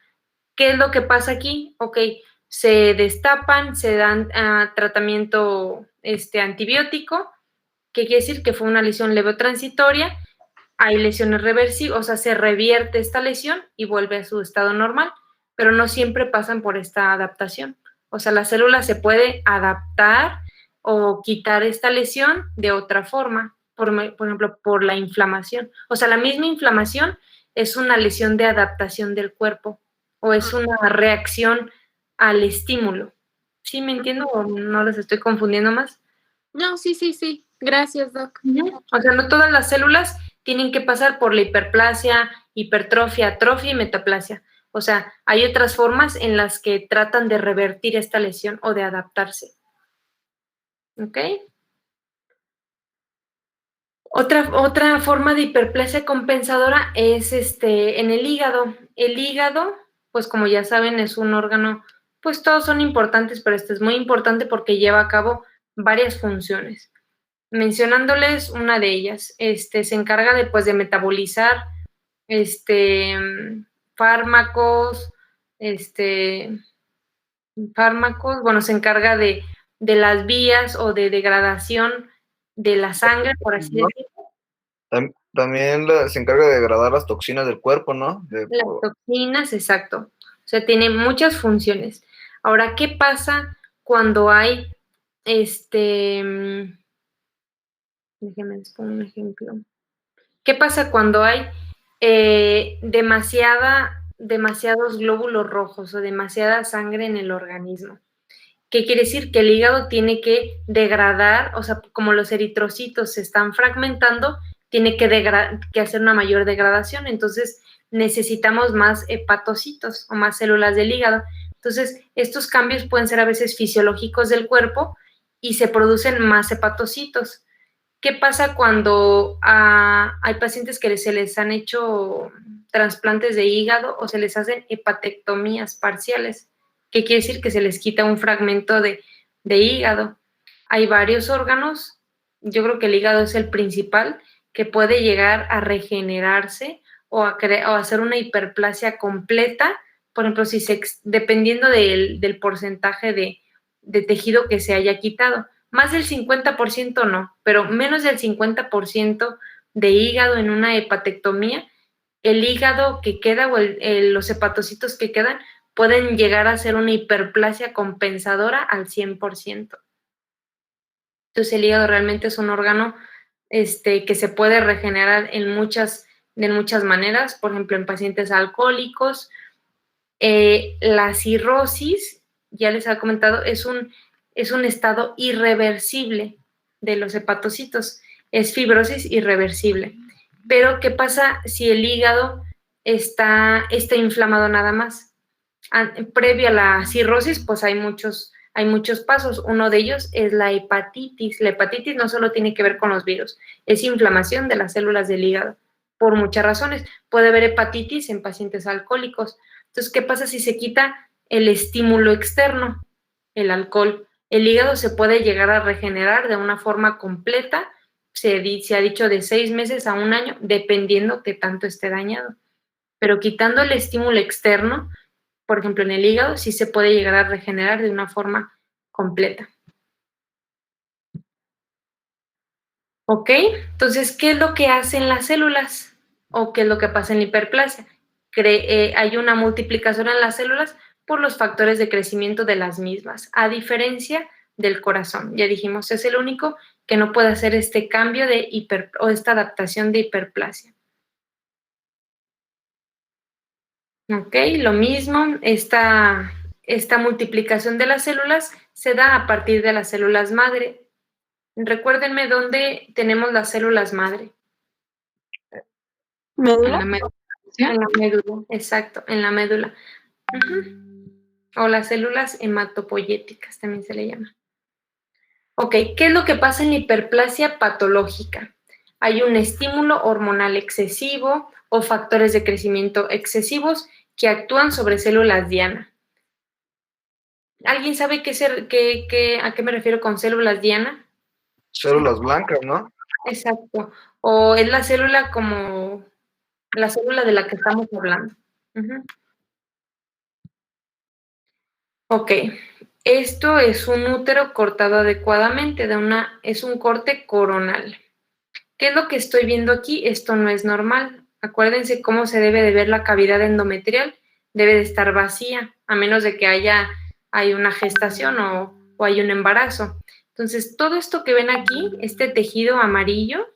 ¿Qué es lo que pasa aquí? Ok, se destapan, se dan tratamiento antibiótico, que quiere decir que fue una lesión leve o transitoria. Hay lesiones reversibles, o sea, se revierte esta lesión y vuelve a su estado normal, pero no siempre pasan por esta adaptación. O sea, la célula se puede adaptar o quitar esta lesión de otra forma, por ejemplo, por la inflamación. O sea, la misma inflamación es una lesión de adaptación del cuerpo o es una reacción al estímulo. ¿Sí me entiendo o no les estoy confundiendo más? No, sí. Gracias, Doc. O sea, no todas las células tienen que pasar por la hiperplasia, hipertrofia, atrofia y metaplasia. O sea, hay otras formas en las que tratan de revertir esta lesión o de adaptarse. ¿Ok? Otra forma de hiperplasia compensadora es en el hígado. El hígado, pues como ya saben, es un órgano, pues todos son importantes, pero este es muy importante porque lleva a cabo varias funciones. Mencionándoles una de ellas, se encarga de metabolizar fármacos, bueno, se encarga de las vías o de degradación de la sangre, por así decirlo. También se encarga de degradar las toxinas del cuerpo, ¿no? Las toxinas, exacto. O sea, tiene muchas funciones. Ahora, ¿qué pasa cuando hay, déjenme les pongo un ejemplo. ¿Qué pasa cuando hay demasiados glóbulos rojos o demasiada sangre en el organismo? ¿Qué quiere decir? Que el hígado tiene que degradar, o sea, como los eritrocitos se están fragmentando, tiene que hacer una mayor degradación. Entonces, necesitamos más hepatocitos o más células del hígado. Entonces, estos cambios pueden ser a veces fisiológicos del cuerpo y se producen más hepatocitos. ¿Qué pasa cuando hay pacientes que se les han hecho trasplantes de hígado o se les hacen hepatectomías parciales? ¿Qué quiere decir? Que se les quita un fragmento de hígado. Hay varios órganos, yo creo que el hígado es el principal, que puede llegar a regenerarse o a hacer una hiperplasia completa, por ejemplo, dependiendo del porcentaje de tejido que se haya quitado. Más del 50% no, pero menos del 50% de hígado en una hepatectomía, el hígado que queda o los hepatocitos que quedan pueden llegar a ser una hiperplasia compensadora al 100%. Entonces el hígado realmente es un órgano que se puede regenerar de muchas maneras, por ejemplo, en pacientes alcohólicos. La cirrosis, ya les he comentado, es un estado irreversible de los hepatocitos, es fibrosis irreversible. Pero, ¿qué pasa si el hígado está inflamado nada más? Previo a la cirrosis, pues hay muchos pasos. Uno de ellos es la hepatitis. La hepatitis no solo tiene que ver con los virus, es inflamación de las células del hígado, por muchas razones. Puede haber hepatitis en pacientes alcohólicos. Entonces, ¿qué pasa si se quita el estímulo externo, el alcohol? El hígado se puede llegar a regenerar de una forma completa, se ha dicho de 6 meses a 1 año, dependiendo que tanto esté dañado. Pero quitando el estímulo externo, por ejemplo, en el hígado, sí se puede llegar a regenerar de una forma completa. ¿Ok? Entonces, ¿qué es lo que hacen las células? ¿O qué es lo que pasa en la hiperplasia? Hay una multiplicación en las células por los factores de crecimiento de las mismas, a diferencia del corazón. Ya dijimos, es el único que no puede hacer este cambio o esta adaptación de hiperplasia. Ok, lo mismo, esta multiplicación de las células se da a partir de las células madre. Recuérdenme dónde tenemos las células madre. ¿Médula? En la médula, exacto, en la médula. O las células hematopoyéticas también se le llama. Ok, ¿qué es lo que pasa en la hiperplasia patológica? Hay un estímulo hormonal excesivo o factores de crecimiento excesivos que actúan sobre células diana. ¿Alguien sabe a qué me refiero con células diana? Células blancas, ¿no? Exacto. O es la célula como la célula de la que estamos hablando. Ok, esto es un útero cortado adecuadamente, es un corte coronal. ¿Qué es lo que estoy viendo aquí? Esto no es normal. Acuérdense cómo se debe de ver la cavidad endometrial. Debe de estar vacía, a menos de que hay una gestación o hay un embarazo. Entonces, todo esto que ven aquí, este tejido amarillo,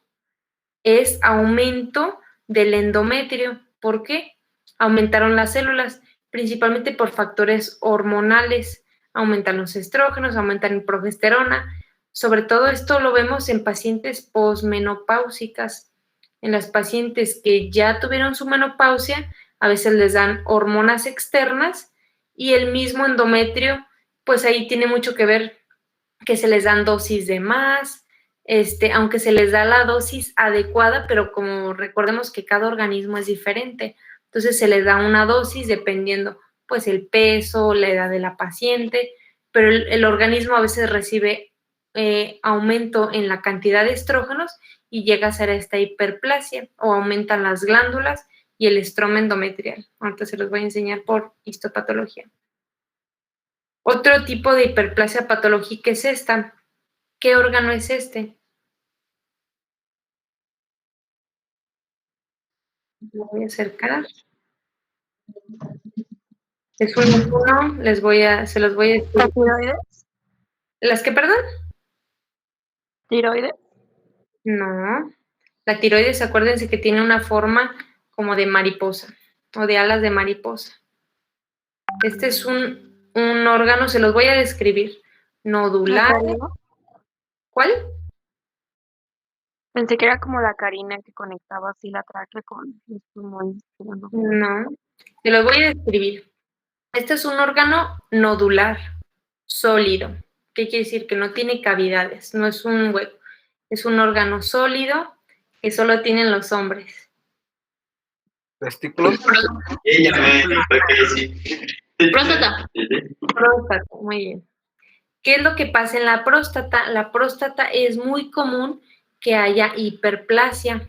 es aumento del endometrio. ¿Por qué? Aumentaron las células, principalmente por factores hormonales. Aumentan los estrógenos, aumentan la progesterona. Sobre todo esto lo vemos en pacientes posmenopáusicas. En las pacientes que ya tuvieron su menopausia, a veces les dan hormonas externas y el mismo endometrio, pues ahí tiene mucho que ver que se les dan dosis de más, aunque se les da la dosis adecuada, pero como recordemos que cada organismo es diferente, entonces se les da una dosis dependiendo pues el peso, la edad de la paciente, pero el organismo a veces recibe aumento en la cantidad de estrógenos y llega a ser esta hiperplasia o aumentan las glándulas y el estroma endometrial. Ahorita se los voy a enseñar por histopatología. Otro tipo de hiperplasia patológica es esta. ¿Qué órgano es este? Lo voy a acercar. Es uno, se los voy a decir. ¿La tiroides? ¿Las qué, perdón? ¿Tiroides? No. La tiroides, acuérdense que tiene una forma como de mariposa o de alas de mariposa. Este es un órgano, se los voy a describir. Nodular. ¿Cuál? Pensé que era como la carina que conectaba así la tráquea con los pulmones. Pero no. No, se los voy a describir. Este es un órgano nodular, sólido. ¿Qué quiere decir? Que no tiene cavidades, no es un hueco. Es un órgano sólido que solo tienen los hombres. ¿Testículos? Próstata. Próstata, muy bien. ¿Qué es lo que pasa en la próstata? La próstata es muy común que haya hiperplasia.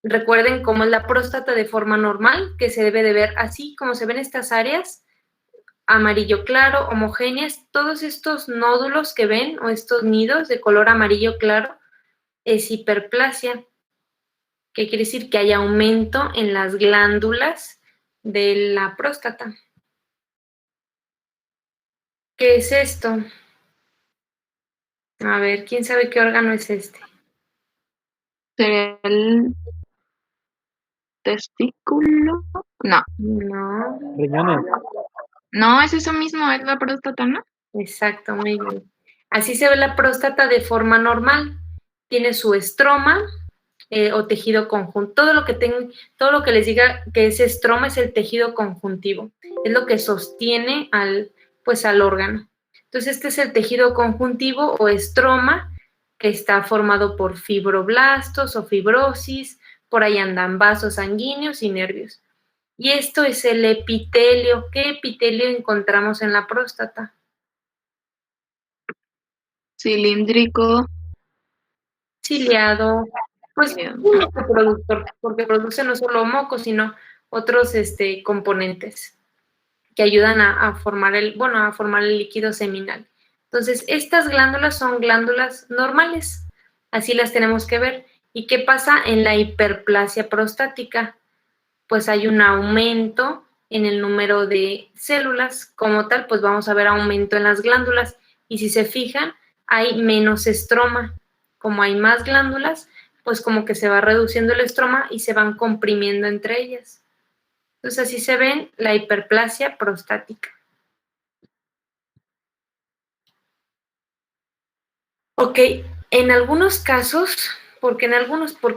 Recuerden cómo es la próstata de forma normal, que se debe de ver así como se ven estas áreas, amarillo claro, homogéneas. Todos estos nódulos que ven o estos nidos de color amarillo claro es hiperplasia, que quiere decir que hay aumento en las glándulas de la próstata. ¿Qué es esto? A ver, ¿quién sabe qué órgano es este? ¿Sería el testículo? No. No. Riñones. No, es eso mismo, es la próstata, ¿no? Exacto, muy bien. Así se ve la próstata de forma normal. Tiene su estroma o tejido conjuntivo. Todo lo que les diga que es estroma es el tejido conjuntivo. Es lo que sostiene al órgano. Entonces, este es el tejido conjuntivo o estroma que está formado por fibroblastos o fibrosis. Por ahí andan vasos sanguíneos y nervios. Y esto es el epitelio. ¿Qué epitelio encontramos en la próstata? Cilíndrico. Ciliado, pues un productor, porque produce no solo moco, sino otros componentes que ayudan a formar el líquido seminal. Entonces, estas glándulas son glándulas normales, así las tenemos que ver. ¿Y qué pasa en la hiperplasia prostática? Pues hay un aumento en el número de células, como tal, pues vamos a ver aumento en las glándulas, y si se fijan, hay menos estroma. Como hay más glándulas, pues como que se va reduciendo el estroma y se van comprimiendo entre ellas. Entonces así se ven la hiperplasia prostática. Ok, en algunos casos, porque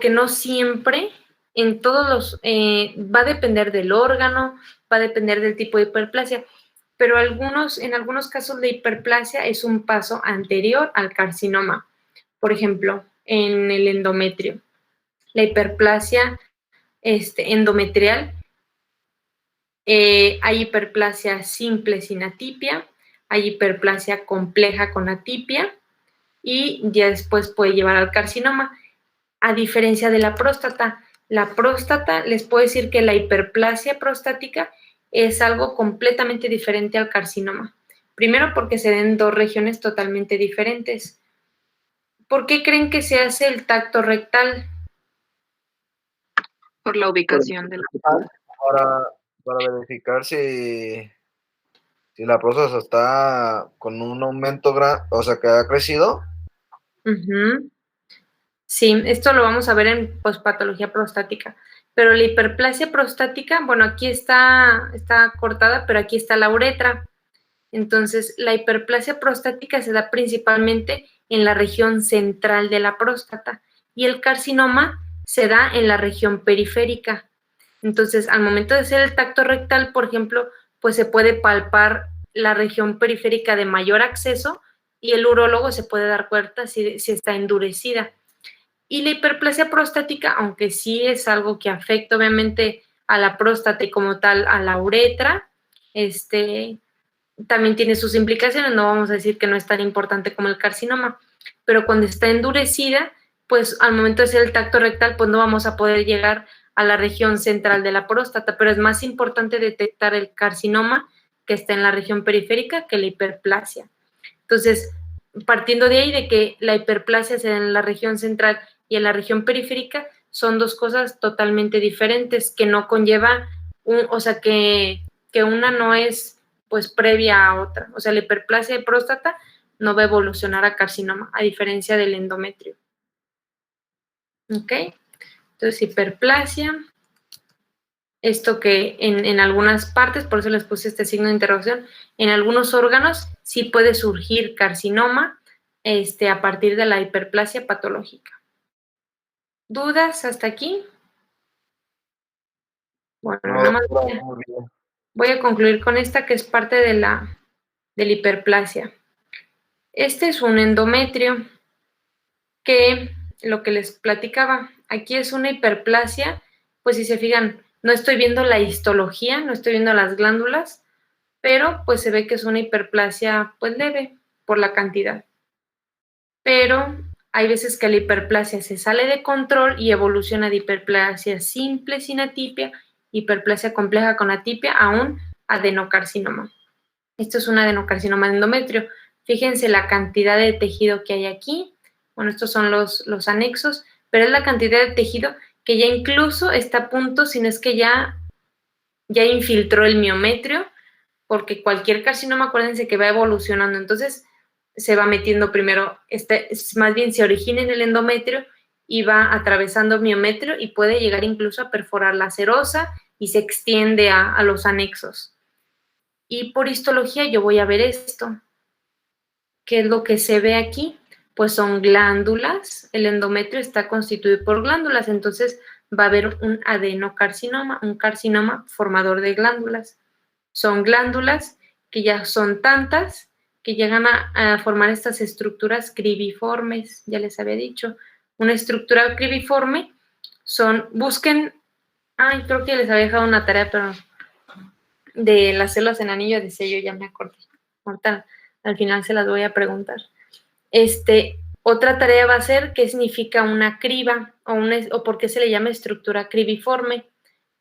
no siempre, en todos los, va a depender del órgano, va a depender del tipo de hiperplasia, pero en algunos casos la hiperplasia es un paso anterior al carcinoma. Por ejemplo, en el endometrio. La hiperplasia endometrial, hay hiperplasia simple sin atipia, hay hiperplasia compleja con atipia y ya después puede llevar al carcinoma. A diferencia de la próstata les puedo decir que la hiperplasia prostática es algo completamente diferente al carcinoma. Primero porque se den dos regiones totalmente diferentes. ¿Por qué creen que se hace el tacto rectal? Por la ubicación de la Para verificar si la próstata está con un aumento o sea, que ha crecido. Uh-huh. Sí, esto lo vamos a ver en pospatología prostática. Pero la hiperplasia prostática, bueno, aquí está cortada, pero aquí está la uretra. Entonces, la hiperplasia prostática se da principalmente en la región central de la próstata y el carcinoma se da en la región periférica. Entonces, al momento de hacer el tacto rectal, por ejemplo, pues se puede palpar la región periférica de mayor acceso y el urólogo se puede dar cuenta si está endurecida. Y la hiperplasia prostática, aunque sí es algo que afecta obviamente a la próstata y como tal a la uretra, también tiene sus implicaciones, no vamos a decir que no es tan importante como el carcinoma, pero cuando está endurecida, pues al momento de hacer el tacto rectal, pues no vamos a poder llegar a la región central de la próstata, pero es más importante detectar el carcinoma que está en la región periférica que la hiperplasia. Entonces, partiendo de ahí, de que la hiperplasia se da en la región central y en la región periférica, son dos cosas totalmente diferentes, que no conlleva, o sea, que una no es pues previa a otra. O sea, la hiperplasia de próstata no va a evolucionar a carcinoma, a diferencia del endometrio. ¿Ok? Entonces, hiperplasia, esto que en algunas partes, por eso les puse este signo de interrogación, en algunos órganos sí puede surgir carcinoma a partir de la hiperplasia patológica. ¿Dudas hasta aquí? Bueno, nada más voy a concluir con esta que es parte de la hiperplasia. Este es un endometrio que, lo que les platicaba, aquí es una hiperplasia, pues si se fijan, no estoy viendo la histología, no estoy viendo las glándulas, pero pues se ve que es una hiperplasia pues leve por la cantidad. Pero hay veces que la hiperplasia se sale de control y evoluciona de hiperplasia simple sin atipia, hiperplasia compleja con atipia, a un adenocarcinoma. Esto es un adenocarcinoma de endometrio. Fíjense la cantidad de tejido que hay aquí. Bueno, estos son los anexos, pero es la cantidad de tejido que ya incluso está a punto, si no es que ya infiltró el miometrio, porque cualquier carcinoma, acuérdense que va evolucionando. Entonces, se va metiendo primero, más bien se origina en el endometrio y va atravesando miometrio y puede llegar incluso a perforar la serosa y se extiende a los anexos. Y por histología yo voy a ver esto. ¿Qué es lo que se ve aquí? Pues son glándulas. El endometrio está constituido por glándulas, entonces va a haber un adenocarcinoma, un carcinoma formador de glándulas. Son glándulas que ya son tantas que llegan a formar estas estructuras cribiformes, ya les había dicho. Una estructura cribiforme busquen, creo que les había dejado una tarea, pero de las células en anillo de sello, ya me acordé. Ahorita al final se las voy a preguntar. Otra tarea va a ser qué significa una criba o por qué se le llama estructura cribiforme.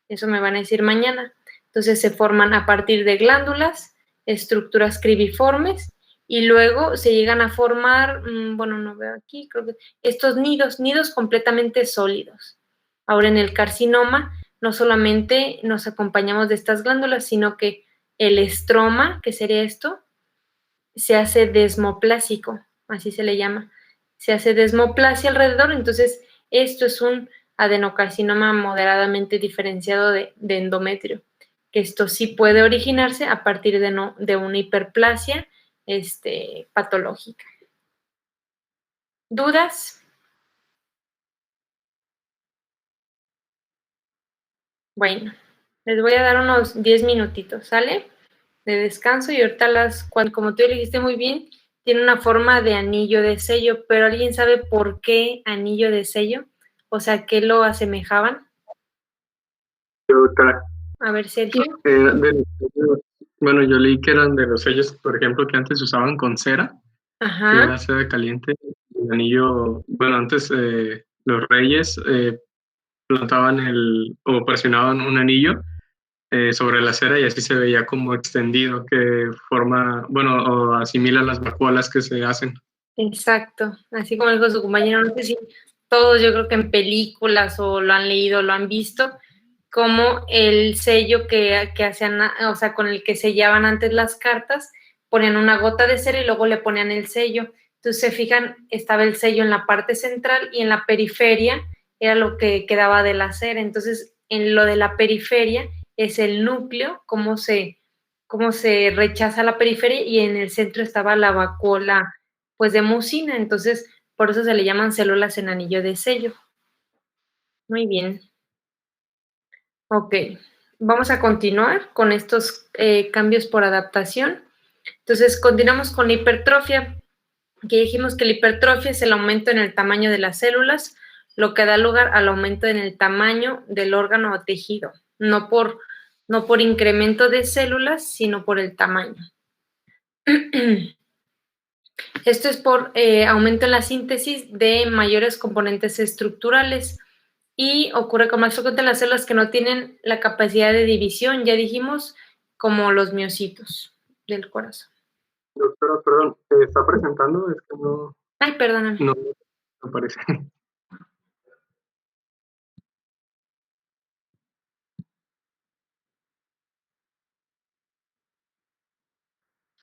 Eso me van a decir mañana. Entonces se forman a partir de glándulas, estructuras cribiformes, y luego se llegan a formar, bueno, no veo aquí, creo que estos nidos completamente sólidos. Ahora en el carcinoma no solamente nos acompañamos de estas glándulas, sino que el estroma, que sería esto, se hace desmoplásico, así se le llama. Se hace desmoplasia alrededor, entonces esto es un adenocarcinoma moderadamente diferenciado de endometrio, que esto sí puede originarse a partir de una hiperplasia patológica. ¿Dudas? Bueno, les voy a dar unos 10 minutitos, ¿sale? De descanso, y ahorita como tú dijiste muy bien, tiene una forma de anillo de sello, pero ¿alguien sabe por qué anillo de sello? O sea, ¿qué lo asemejaban? A ver, Sergio. Bueno, yo leí que eran de los sellos, por ejemplo, que antes usaban con cera, que era Ajá. cera caliente. El anillo, bueno, antes los reyes plantaban o presionaban un anillo sobre la cera y así se veía como extendido, que forma, bueno, o asimila las vacuolas que se hacen. Exacto, así como dijo su compañero, no sé si todos, yo creo que en películas o lo han leído, lo han visto, como el sello que hacían, o sea, con el que sellaban antes las cartas, ponían una gota de cera y luego le ponían el sello. Entonces, se fijan, estaba el sello en la parte central y en la periferia era lo que quedaba de la cera. Entonces, en lo de la periferia es el núcleo, cómo se rechaza la periferia, y en el centro estaba la vacuola, pues, de mucina. Entonces, por eso se le llaman células en anillo de sello. Muy bien. Ok, vamos a continuar con estos cambios por adaptación. Entonces, continuamos con la hipertrofia, que dijimos que la hipertrofia es el aumento en el tamaño de las células, lo que da lugar al aumento en el tamaño del órgano o tejido, no por incremento de células, sino por el tamaño. Esto es por aumento en la síntesis de mayores componentes estructurales, y ocurre con más frecuencia en las células que no tienen la capacidad de división, ya dijimos, como los miocitos del corazón. Doctora, perdón, ¿te está presentando? Es que no. Ay, perdóname. No aparece.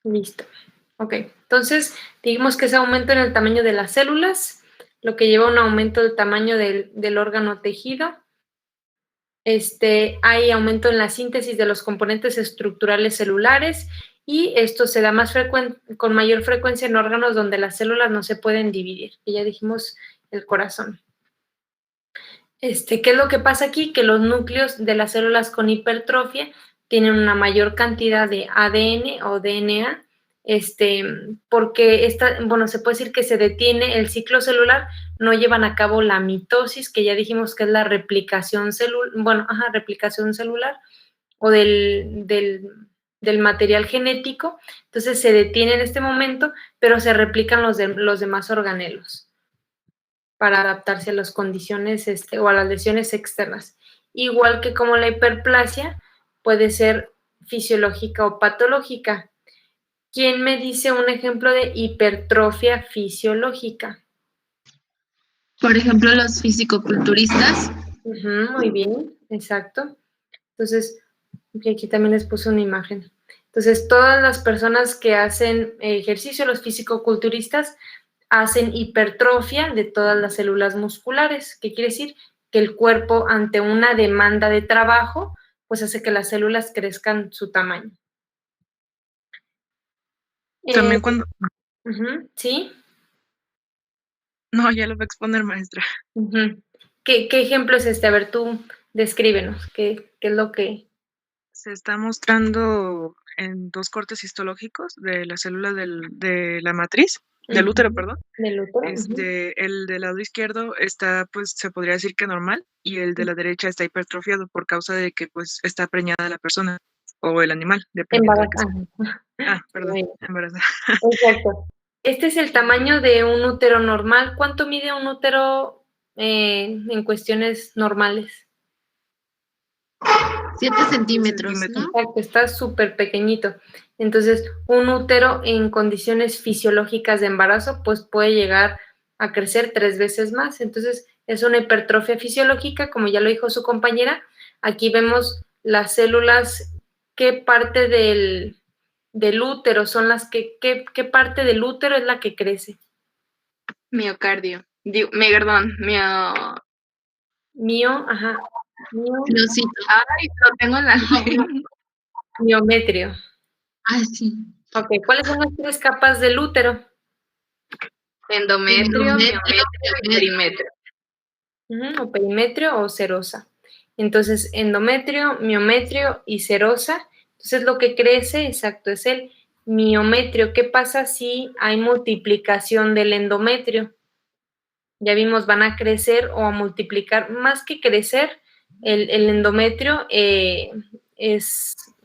Listo. Ok, entonces dijimos que ese aumento en el tamaño de las células, lo que lleva a un aumento del tamaño del órgano tejido. Hay aumento en la síntesis de los componentes estructurales celulares y esto se da con mayor frecuencia en órganos donde las células no se pueden dividir. Y ya dijimos el corazón. ¿Qué es lo que pasa aquí? Que los núcleos de las células con hipertrofia tienen una mayor cantidad de ADN o DNA, porque se puede decir que se detiene el ciclo celular, no llevan a cabo la mitosis, que ya dijimos que es la replicación celular o del material genético. Entonces se detiene en este momento, pero se replican los demás organelos para adaptarse a las condiciones o a las lesiones externas. Igual que como la hiperplasia puede ser fisiológica o patológica. ¿Quién me dice un ejemplo de hipertrofia fisiológica? Por ejemplo, los fisicoculturistas. Muy bien, exacto. Entonces, aquí también les puse una imagen. Entonces, todas las personas que hacen ejercicio, los fisicoculturistas, hacen hipertrofia de todas las células musculares. ¿Qué quiere decir? Que el cuerpo, ante una demanda de trabajo, pues hace que las células crezcan su tamaño. También cuando... ¿Sí? No, ya lo va a exponer, maestra. ¿Qué ejemplo es este? A ver, tú descríbenos. ¿Qué es lo que...? Se está mostrando en 2 cortes histológicos de la célula de la matriz, del útero, perdón. Del útero. El del lado izquierdo está, pues, se podría decir que normal, y el de la derecha está hipertrofiado por causa de que, pues, está preñada la persona o el animal, dependiendo de qué embarazada. Exacto. Este es el tamaño de un útero normal. ¿Cuánto mide un útero en cuestiones normales? 7 centímetros, ¿no? Exacto, está súper pequeñito. Entonces, un útero en condiciones fisiológicas de embarazo, pues puede llegar a crecer 3 veces más. Entonces, es una hipertrofia fisiológica, como ya lo dijo su compañera. Aquí vemos las células, qué parte del útero son las qué parte del útero es la que crece. Miocardio. Miocito. Ay, lo tengo en la lengua. Miometrio. Ah, sí. Ok, ¿cuáles son las 3 capas del útero? Endometrio, miometrio y perimetrio. O perimetrio o serosa. Entonces, endometrio, miometrio y serosa. Entonces, lo que crece, exacto, es el miometrio. ¿Qué pasa si hay multiplicación del endometrio? Ya vimos, van a crecer o a multiplicar. Más que crecer, el endometrio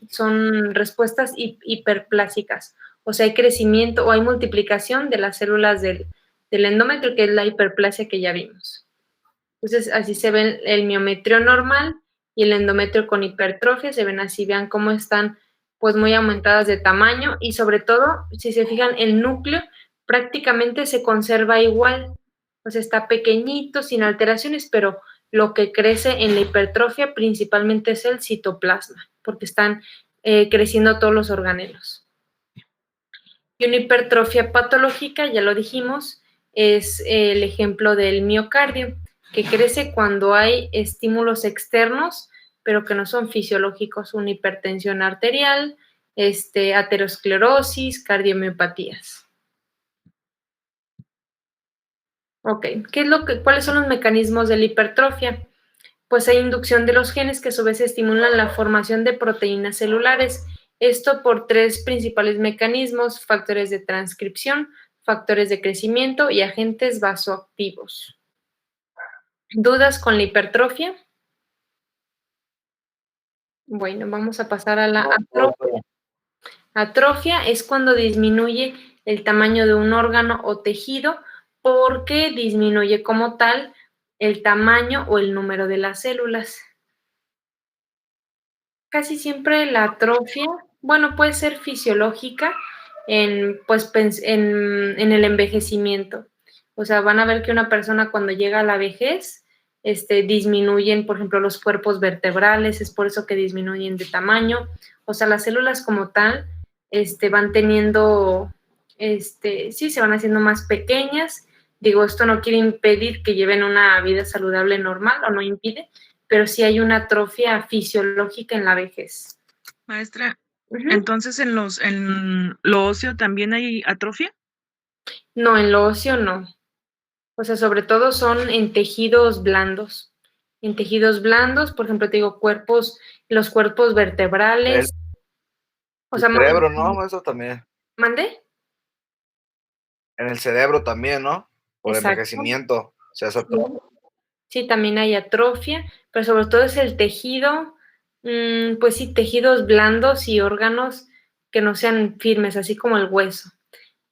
son respuestas hiperplásicas. O sea, hay crecimiento o hay multiplicación de las células del endometrio, que es la hiperplasia que ya vimos. Entonces, así se ven el miometrio normal y el endometrio con hipertrofia. Se ven así, vean cómo están pues muy aumentadas de tamaño y sobre todo, si se fijan, el núcleo prácticamente se conserva igual. Pues está pequeñito, sin alteraciones, pero lo que crece en la hipertrofia principalmente es el citoplasma, porque están creciendo todos los organelos. Y una hipertrofia patológica, ya lo dijimos, es el ejemplo del miocardio, que crece cuando hay estímulos externos, pero que no son fisiológicos, una hipertensión arterial, aterosclerosis, cardiomiopatías. Ok, ¿cuáles son los mecanismos de la hipertrofia? Pues hay inducción de los genes que a su vez estimulan la formación de proteínas celulares. Esto por 3 principales mecanismos: factores de transcripción, factores de crecimiento y agentes vasoactivos. ¿Dudas con la hipertrofia? Bueno, vamos a pasar a la atrofia. Atrofia es cuando disminuye el tamaño de un órgano o tejido porque disminuye como tal el tamaño o el número de las células. Casi siempre la atrofia, bueno, puede ser fisiológica en el envejecimiento. O sea, van a ver que una persona cuando llega a la vejez, disminuyen, por ejemplo, los cuerpos vertebrales, es por eso que disminuyen de tamaño. O sea, las células como tal van teniendo, sí, se van haciendo más pequeñas. Digo, esto no quiere impedir que lleven una vida saludable normal, o no impide, pero sí hay una atrofia fisiológica en la vejez. Maestra, entonces en lo óseo también hay atrofia. No, en lo óseo no. O sea, sobre todo son en tejidos blandos. En tejidos blandos, por ejemplo, te digo, los cuerpos vertebrales. El cerebro, ¿no? Eso también. ¿Mande? En el cerebro también, ¿no? Por Exacto. envejecimiento. Se hace atrofia. Sí, también hay atrofia, pero sobre todo es el tejido, pues sí, tejidos blandos y órganos que no sean firmes, así como el hueso.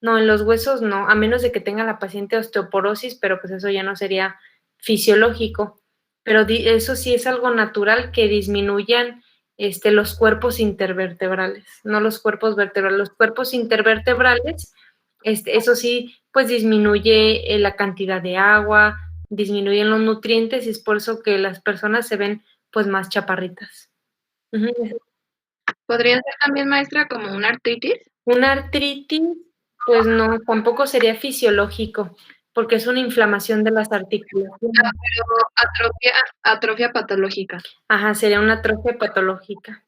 No, en los huesos no, a menos de que tenga la paciente osteoporosis, pero pues eso ya no sería fisiológico. Pero eso sí es algo natural, que disminuyan los cuerpos intervertebrales, no los cuerpos vertebrales. Los cuerpos intervertebrales, eso sí, pues disminuye la cantidad de agua, disminuyen los nutrientes, y es por eso que las personas se ven pues más chaparritas. ¿Podría ser también, maestra, como una artritis? Una artritis, pues no, tampoco sería fisiológico, porque es una inflamación de las articulaciones. Pero atrofia patológica. Ajá, sería una atrofia patológica.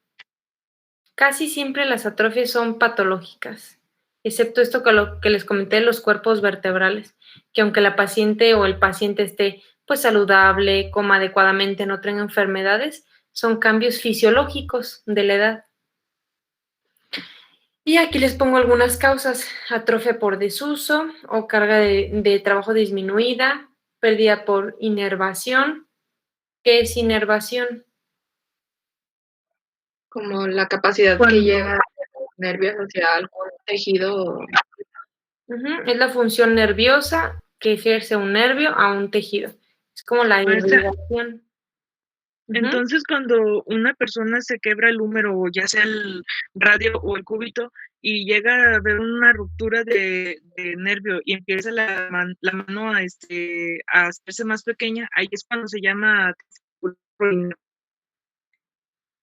Casi siempre las atrofias son patológicas, excepto esto que les comenté de los cuerpos vertebrales, que aunque la paciente o el paciente esté pues saludable, coma adecuadamente, no tenga enfermedades, son cambios fisiológicos de la edad. Y aquí les pongo algunas causas: atrofia por desuso o carga de trabajo disminuida, pérdida por inervación. ¿Qué es inervación? Como la capacidad que lleva los nervios hacia algún tejido. Es la función nerviosa que ejerce un nervio a un tejido. Es como la irrigación. Entonces, cuando una persona se quebra el húmero, ya sea el radio o el cúbito, y llega a haber una ruptura de nervio y empieza la mano a hacerse más pequeña, ahí es cuando se llama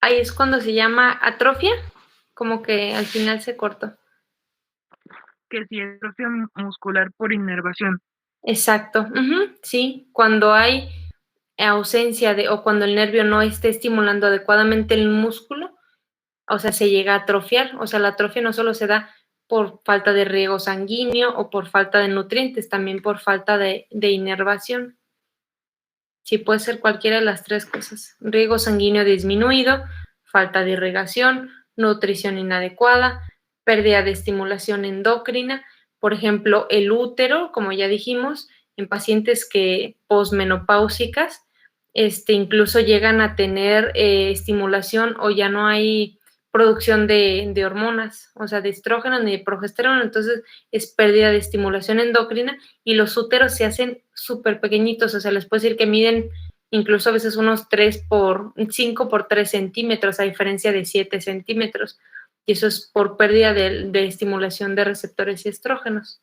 Ahí es cuando se llama atrofia, como que al final se cortó. Que sí, atrofia muscular por inervación. Exacto, sí, cuando hay ausencia o cuando el nervio no esté estimulando adecuadamente el músculo, o sea, se llega a atrofiar. O sea, la atrofia no solo se da por falta de riego sanguíneo o por falta de nutrientes, también por falta de inervación. Sí, puede ser cualquiera de las tres cosas: riego sanguíneo disminuido, falta de irrigación, nutrición inadecuada, pérdida de estimulación endocrina. Por ejemplo, el útero, como ya dijimos, en pacientes que posmenopáusicas, incluso llegan a tener estimulación, o ya no hay producción de hormonas, o sea, de estrógeno ni de progesterona. Entonces es pérdida de estimulación endocrina, y los úteros se hacen súper pequeñitos. O sea, les puedo decir que miden incluso a veces unos 5 por 3 centímetros, a diferencia de 7 centímetros. Y eso es por pérdida de estimulación de receptores y estrógenos,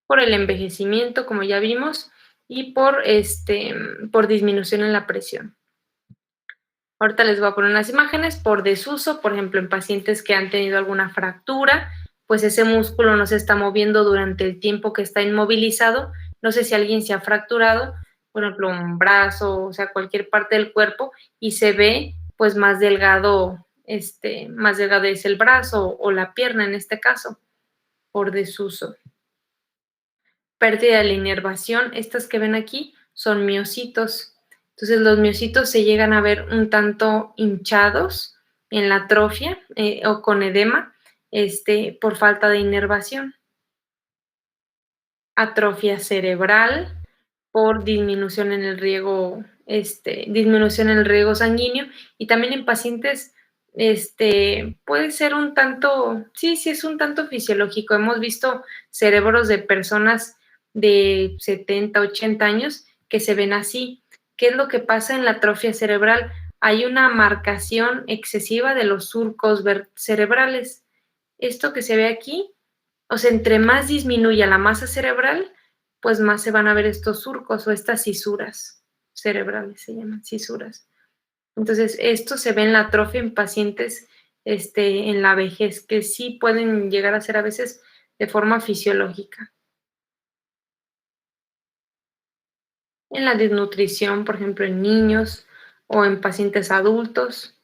por el envejecimiento, como ya vimos, y por disminución en la presión. Ahorita les voy a poner unas imágenes. Por desuso, por ejemplo, en pacientes que han tenido alguna fractura, pues ese músculo no se está moviendo durante el tiempo que está inmovilizado. No sé si alguien se ha fracturado, por ejemplo, un brazo, o sea, cualquier parte del cuerpo, y se ve pues más delgado es el brazo o la pierna en este caso, por desuso. Pérdida de la inervación, estas que ven aquí son miocitos. Entonces los miocitos se llegan a ver un tanto hinchados en la atrofia o con edema por falta de inervación. Atrofia cerebral por disminución en el riego, sanguíneo, y también en pacientes puede ser un tanto, sí es un tanto fisiológico. Hemos visto cerebros de personas de 70, 80 años que se ven así. ¿Qué es lo que pasa en la atrofia cerebral? Hay una marcación excesiva de los surcos cerebrales. Esto que se ve aquí, o sea, entre más disminuya la masa cerebral, pues más se van a ver estos surcos o estas cisuras cerebrales, se llaman cisuras. Entonces, esto se ve en la atrofia en pacientes en la vejez, que sí pueden llegar a ser a veces de forma fisiológica. En la desnutrición, por ejemplo, en niños o en pacientes adultos.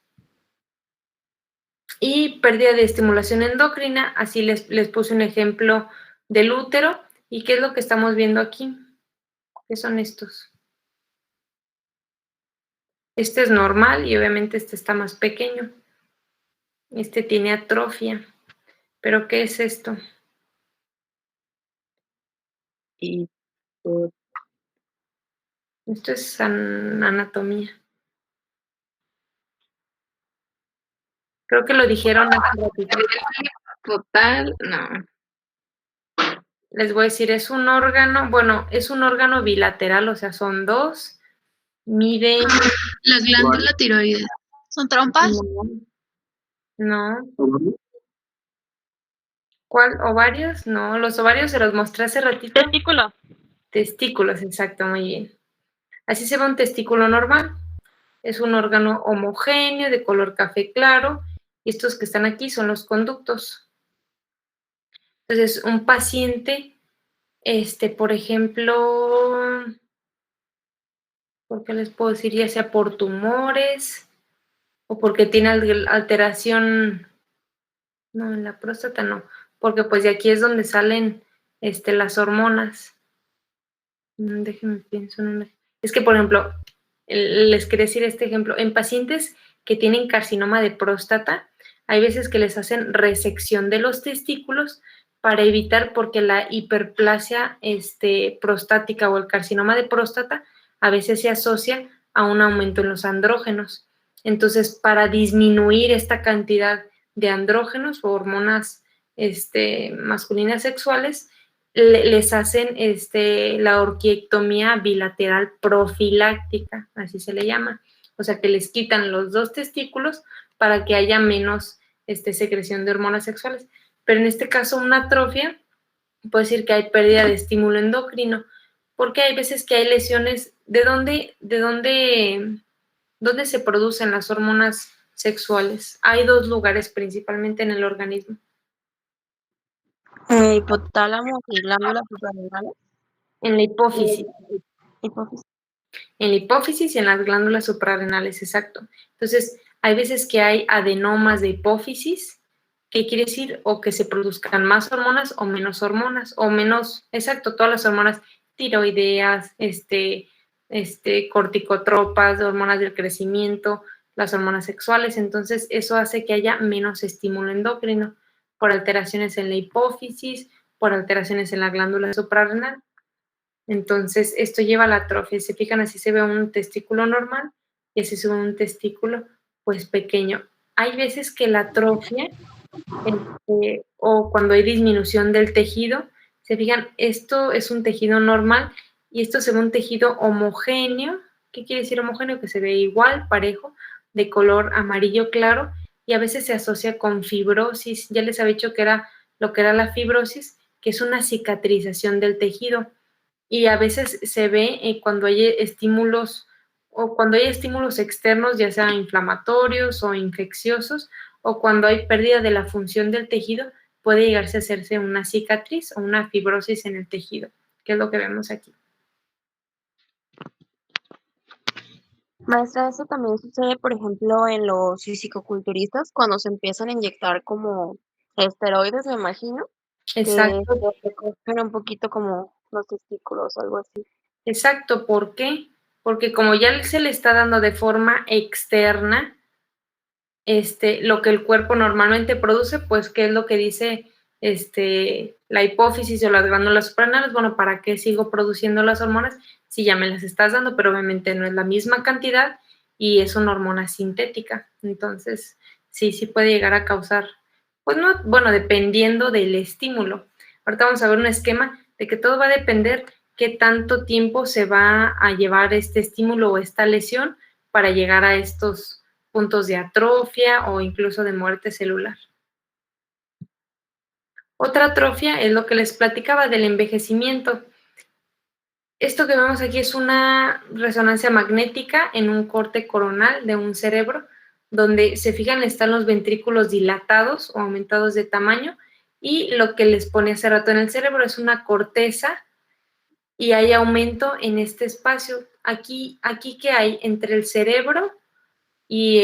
Y pérdida de estimulación endocrina, así les puse un ejemplo del útero. ¿Y qué es lo que estamos viendo aquí? ¿Qué son estos? Este es normal y obviamente este está más pequeño. Este tiene atrofia. ¿Pero qué es esto? Esto es anatomía. Creo que lo dijeron hace ratito. Total, no. Les voy a decir, es un órgano, bueno, es un órgano bilateral, o sea, son dos. Mide. La glándula tiroides. ¿Son trompas? No. ¿Cuál? ¿Ovarios? No, los ovarios se los mostré hace ratito. Testículo. Testículos, exacto, muy bien. Así se ve un testículo normal. Es un órgano homogéneo de color café claro. Y estos que están aquí son los conductos. Entonces, un paciente, por ejemplo, ¿por qué les puedo decir? Ya sea por tumores o porque tiene alteración, no, en la próstata no, porque pues de aquí es donde salen las hormonas. Déjenme pienso en una. Es que, por ejemplo, les quería decir este ejemplo. En pacientes que tienen carcinoma de próstata, hay veces que les hacen resección de los testículos para evitar, porque la hiperplasia prostática o el carcinoma de próstata a veces se asocia a un aumento en los andrógenos. Entonces, para disminuir esta cantidad de andrógenos o hormonas masculinas sexuales, les hacen la orquiectomía bilateral profiláctica, así se le llama. O sea, que les quitan los dos testículos para que haya menos secreción de hormonas sexuales. Pero en este caso, una atrofia puede decir que hay pérdida de estímulo endocrino, porque hay veces que hay lesiones. ¿De dónde se producen las hormonas sexuales? Hay dos lugares principalmente en el organismo. Hipotálamo y glándulas suprarrenales. En la hipófisis. Hipófisis. En la hipófisis y en las glándulas suprarrenales, exacto. Entonces, hay veces que hay adenomas de hipófisis, ¿qué quiere decir? O que se produzcan más hormonas o menos, exacto, todas las hormonas tiroideas, corticotropas, hormonas del crecimiento, las hormonas sexuales. Entonces, eso hace que haya menos estímulo endocrino por alteraciones en la hipófisis, por alteraciones en la glándula suprarrenal. Entonces, esto lleva a la atrofia. Se fijan, así se ve un testículo normal y así se ve un testículo, pues, pequeño. Hay veces que la atrofia, o cuando hay disminución del tejido, se fijan, esto es un tejido normal y esto se ve un tejido homogéneo. ¿Qué quiere decir homogéneo? Que se ve igual, parejo, de color amarillo claro, y a veces se asocia con fibrosis. Ya les había dicho que era lo que era la fibrosis, que es una cicatrización del tejido. Y a veces se ve cuando hay estímulos externos, ya sean inflamatorios o infecciosos, o cuando hay pérdida de la función del tejido, puede llegarse a hacerse una cicatriz o una fibrosis en el tejido, que es lo que vemos aquí. Maestra, eso también sucede, por ejemplo, en los fisicoculturistas, cuando se empiezan a inyectar como esteroides, me imagino. Exacto. Que se cogen un poquito como los testículos o algo así. Exacto, ¿por qué? Porque como ya se le está dando de forma externa, lo que el cuerpo normalmente produce, pues, ¿qué es lo que dice la hipófisis o las glándulas suprarrenales? Bueno, ¿para qué sigo produciendo las hormonas si ya me las estás dando? Pero obviamente no es la misma cantidad y es una hormona sintética. Entonces, sí puede llegar a causar, pues no, bueno, dependiendo del estímulo. Ahorita vamos a ver un esquema de que todo va a depender qué tanto tiempo se va a llevar este estímulo o esta lesión para llegar a estos puntos de atrofia o incluso de muerte celular. Otra atrofia es lo que les platicaba del envejecimiento. Esto que vemos aquí es una resonancia magnética en un corte coronal de un cerebro, donde se fijan están los ventrículos dilatados o aumentados de tamaño, y lo que les pone hace rato en el cerebro es una corteza y hay aumento en este espacio. Aquí ¿qué hay? Entre el cerebro y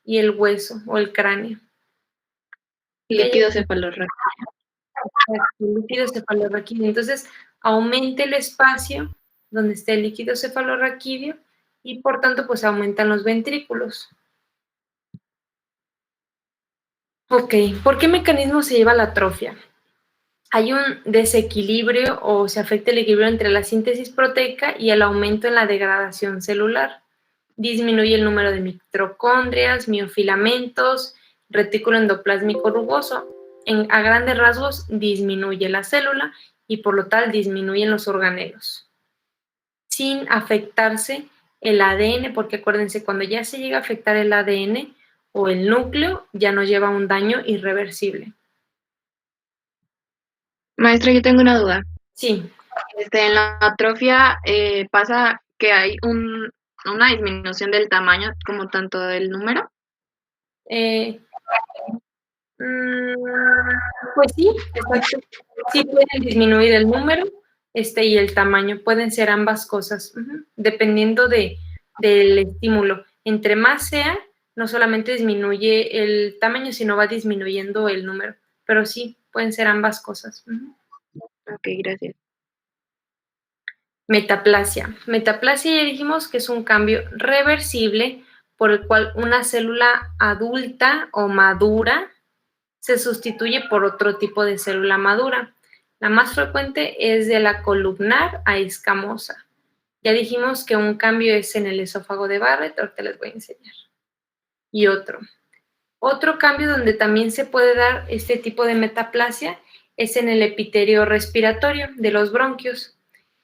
el hueso o el cráneo. Líquido cefalorraquídeo. Líquido cefalorraquídeo. Entonces, aumenta el espacio donde está el líquido cefalorraquídeo y por tanto, pues aumentan los ventrículos. Ok, ¿por qué mecanismo se lleva la atrofia? Hay un desequilibrio o se afecta el equilibrio entre la síntesis proteica y el aumento en la degradación celular. Disminuye el número de mitocondrias, miofilamentos, retículo endoplásmico rugoso. A grandes rasgos disminuye la célula y por lo tal disminuyen los organelos. Sin afectarse el ADN, porque acuérdense, cuando ya se llega a afectar el ADN o el núcleo, ya nos lleva a un daño irreversible. Maestra, yo tengo una duda. Sí. En la atrofia pasa que hay una disminución del tamaño, como tanto del número. Pues sí, exacto. Sí pueden disminuir el número y el tamaño. Pueden ser ambas cosas, dependiendo del estímulo. Entre más sea, no solamente disminuye el tamaño, sino va disminuyendo el número. Pero sí, pueden ser ambas cosas. Ok, gracias. Metaplasia. Metaplasia ya dijimos que es un cambio reversible por el cual una célula adulta o madura se sustituye por otro tipo de célula madura. La más frecuente es de la columnar a escamosa. Ya dijimos que un cambio es en el esófago de Barrett, ahorita les voy a enseñar. Y otro cambio donde también se puede dar este tipo de metaplasia es en el epitelio respiratorio de los bronquios.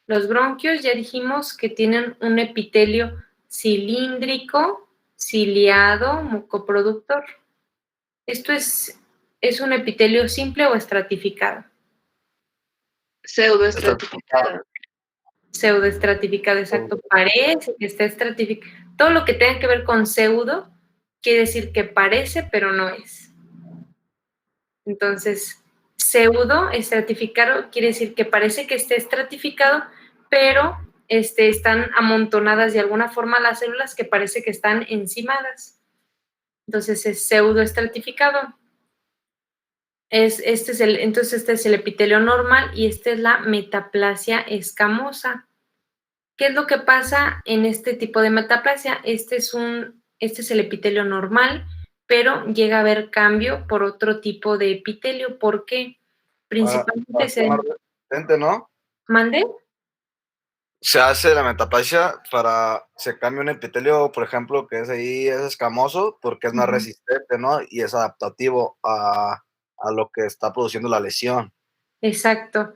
Los bronquios ya dijimos que tienen un epitelio cilíndrico, ciliado, mucoproductor. Esto es un epitelio simple o estratificado. Pseudoestratificado. Pseudoestratificado, exacto. Parece que está estratificado. Todo lo que tenga que ver con pseudo quiere decir que parece, pero no es. Entonces, pseudo estratificado quiere decir que parece que esté estratificado, pero están amontonadas de alguna forma las células que parece que están encimadas. Entonces, es pseudo estratificado. Entonces, este es el epitelio normal y esta es la metaplasia escamosa. ¿Qué es lo que pasa en este tipo de metaplasia? Este es el epitelio normal, pero llega a haber cambio por otro tipo de epitelio. ¿Por qué? Principalmente ¿no? ¿Mande? Se hace la metaplasia se cambia un epitelio, por ejemplo, que es escamoso, porque es más resistente, ¿no? Y es adaptativo a lo que está produciendo la lesión. Exacto.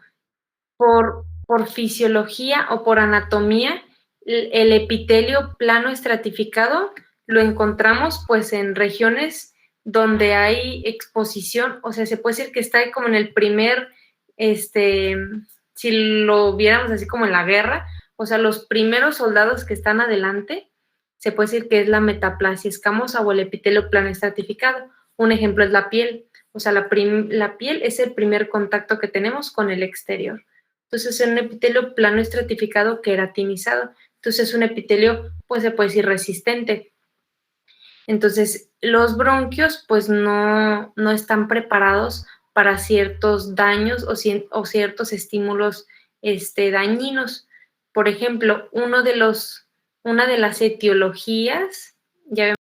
Por fisiología o por anatomía, el epitelio plano estratificado lo encontramos pues en regiones donde hay exposición, o sea, se puede decir que está como en el primer, si lo viéramos así como en la guerra, o sea, los primeros soldados que están adelante, se puede decir que es la metaplasia escamosa o el epitelio plano estratificado. Un ejemplo es la piel, o sea, la piel es el primer contacto que tenemos con el exterior. Entonces, es un epitelio plano estratificado queratinizado. Entonces, es un epitelio, pues se puede decir resistente. Entonces, los bronquios, pues no están preparados para ciertos daños o ciertos estímulos dañinos. Por ejemplo, una de las etiologías, ya vemos,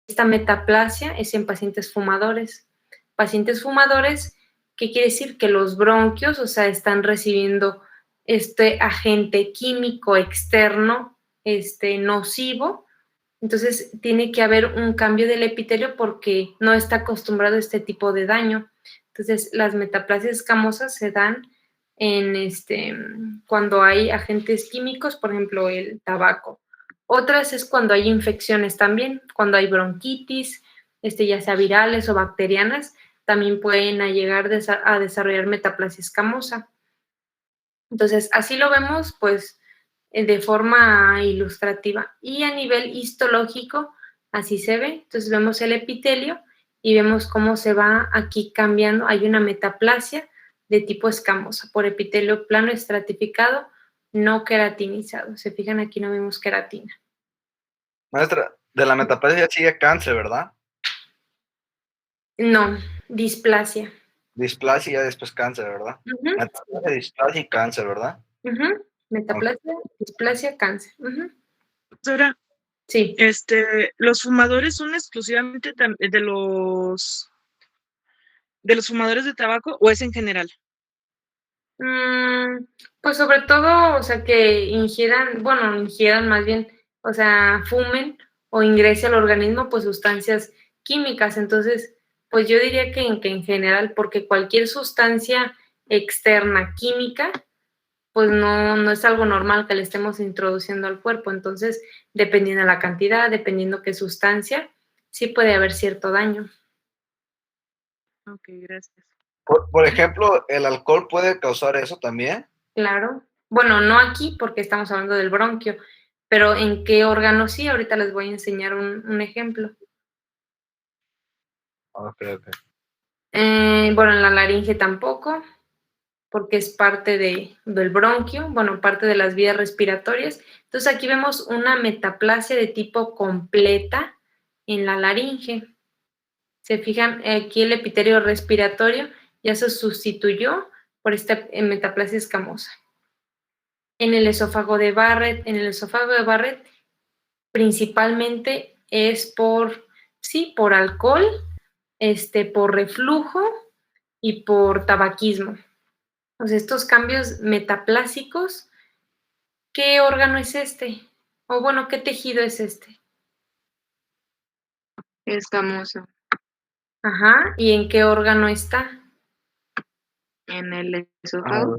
esta metaplasia es en pacientes fumadores. Pacientes fumadores, ¿qué quiere decir? Que los bronquios, o sea, están recibiendo este agente químico externo, nocivo. Entonces, tiene que haber un cambio del epitelio porque no está acostumbrado a este tipo de daño. Entonces, las metaplasias escamosas se dan cuando hay agentes químicos, por ejemplo, el tabaco. Otras es cuando hay infecciones también, cuando hay bronquitis, ya sea virales o bacterianas, también pueden llegar a desarrollar metaplasia escamosa. Entonces, así lo vemos, pues, de forma ilustrativa. Y a nivel histológico, así se ve. Entonces vemos el epitelio y vemos cómo se va aquí cambiando. Hay una metaplasia de tipo escamosa por epitelio plano estratificado, no queratinizado. Se fijan, aquí no vemos queratina. Maestra, de la metaplasia sigue cáncer, ¿verdad? No, displasia. Displasia y después cáncer, ¿verdad? Metaplasia, displasia y cáncer, ¿verdad? Metaplasia, displasia, cáncer. Doctora, sí. ¿Los fumadores son exclusivamente de los fumadores de tabaco o es en general? Pues sobre todo, o sea, que ingieran más bien, o sea, fumen o ingrese al organismo pues sustancias químicas. Entonces, pues yo diría que en general, porque cualquier sustancia externa química, pues no es algo normal que le estemos introduciendo al cuerpo. Entonces, dependiendo de la cantidad, dependiendo qué sustancia, sí puede haber cierto daño. Ok, gracias. Por ejemplo, ¿el alcohol puede causar eso también? Claro. Bueno, no aquí porque estamos hablando del bronquio, pero ¿en qué órgano sí? Ahorita les voy a enseñar un ejemplo. Ok. Bueno, en la laringe tampoco, porque es parte del bronquio, bueno, parte de las vías respiratorias. Entonces aquí vemos una metaplasia de tipo completa en la laringe. Se fijan, aquí el epitelio respiratorio ya se sustituyó por esta metaplasia escamosa. En el esófago de Barrett, principalmente es por alcohol, por reflujo y por tabaquismo. O sea, estos cambios metaplásicos, ¿qué órgano es este? O bueno, ¿qué tejido es este? Escamoso. Ajá, ¿y en qué órgano está? En el esófago.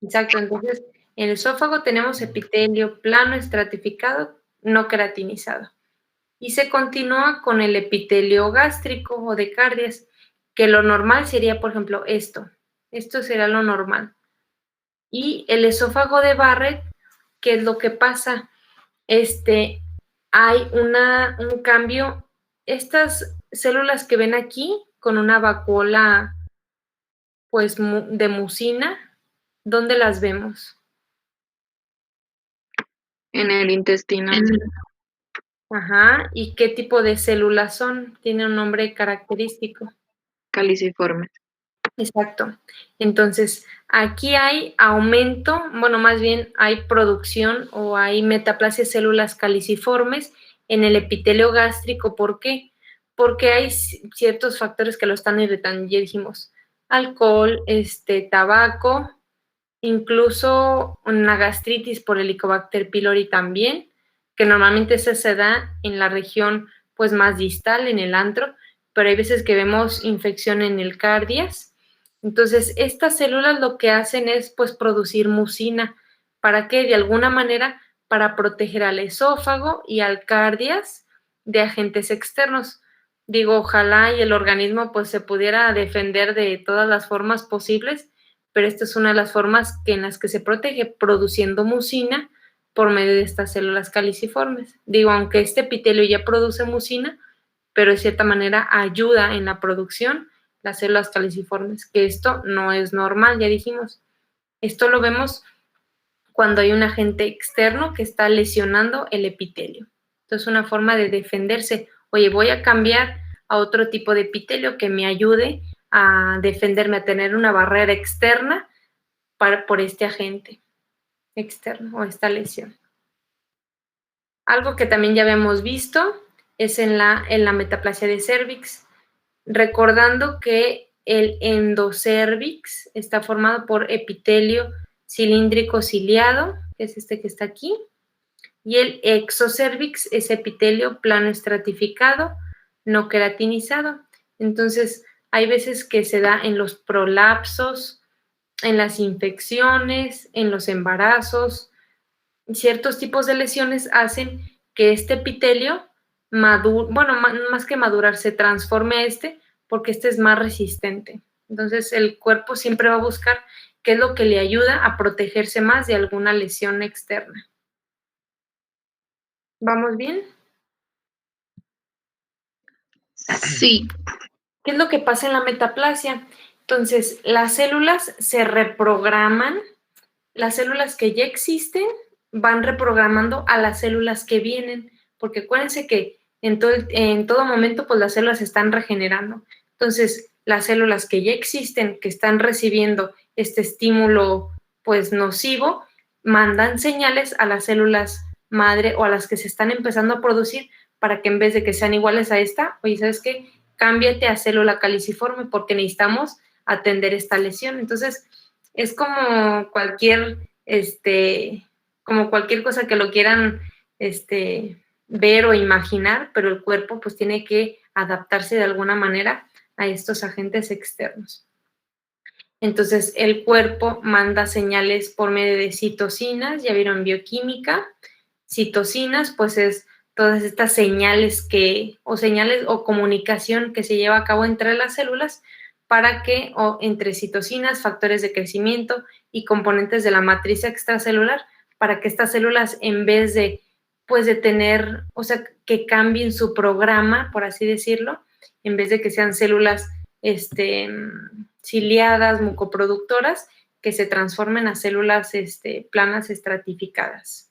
Exacto, entonces en el esófago tenemos epitelio plano estratificado, no queratinizado. Y se continúa con el epitelio gástrico o de cardias, que lo normal sería, por ejemplo, esto. Esto sería lo normal. Y el esófago de Barrett, ¿qué es lo que pasa? Hay un cambio. Estas células que ven aquí, con una vacuola pues de mucina, ¿dónde las vemos? En el intestino. Ajá, ¿y qué tipo de células son? Tiene un nombre característico. Caliciformes. Exacto. Entonces, aquí hay aumento, bueno, más bien hay producción o hay metaplasia de células caliciformes en el epitelio gástrico. ¿Por qué? Porque hay ciertos factores que lo están irritando. Ya dijimos, alcohol, tabaco, incluso una gastritis por Helicobacter pylori también, que normalmente se da en la región pues más distal, en el antro, pero hay veces que vemos infección en el cardias. Entonces, estas células lo que hacen es pues producir mucina. ¿Para qué? De alguna manera, para proteger al esófago y al cardias de agentes externos. Digo, ojalá y el organismo pues se pudiera defender de todas las formas posibles, pero esta es una de las formas en las que se protege, produciendo mucina por medio de estas células caliciformes. Digo, aunque este epitelio ya produce mucina, pero de cierta manera ayuda en la producción las células caliciformes, que esto no es normal, ya dijimos. Esto lo vemos cuando hay un agente externo que está lesionando el epitelio. Entonces, una forma de defenderse. Oye, voy a cambiar a otro tipo de epitelio que me ayude a defenderme, a tener una barrera externa por este agente externo o esta lesión. Algo que también ya habíamos visto es en la metaplasia de cervix, recordando que el endocervix está formado por epitelio cilíndrico ciliado, que es este que está aquí, y el exocervix es epitelio plano estratificado, no queratinizado. Entonces, hay veces que se da en los prolapsos, en las infecciones, en los embarazos. Ciertos tipos de lesiones hacen que este epitelio madure, bueno, más que madurar, se transforme porque este es más resistente. Entonces, el cuerpo siempre va a buscar que es lo que le ayuda a protegerse más de alguna lesión externa. ¿Vamos bien? Sí. ¿Qué es lo que pasa en la metaplasia? Entonces, las células se reprograman, las células que ya existen van reprogramando a las células que vienen, porque acuérdense que en todo momento pues las células se están regenerando. Entonces, las células que ya existen, que están recibiendo este estímulo pues nocivo, mandan señales a las células madre o a las que se están empezando a producir para que en vez de que sean iguales a esta, oye, ¿sabes qué? Cámbiate a célula caliciforme porque necesitamos atender esta lesión. Entonces, es como cualquier cosa que lo quieran ver o imaginar, pero el cuerpo pues tiene que adaptarse de alguna manera a estos agentes externos. Entonces, el cuerpo manda señales por medio de citocinas, ya vieron bioquímica. Citocinas, pues es todas estas señales o comunicación que se lleva a cabo entre las células para que, o entre citocinas, factores de crecimiento y componentes de la matriz extracelular, para que estas células, en vez de, pues de tener, o sea, que cambien su programa, por así decirlo, en vez de que sean células ciliadas, mucoproductoras, que se transformen a células planas estratificadas.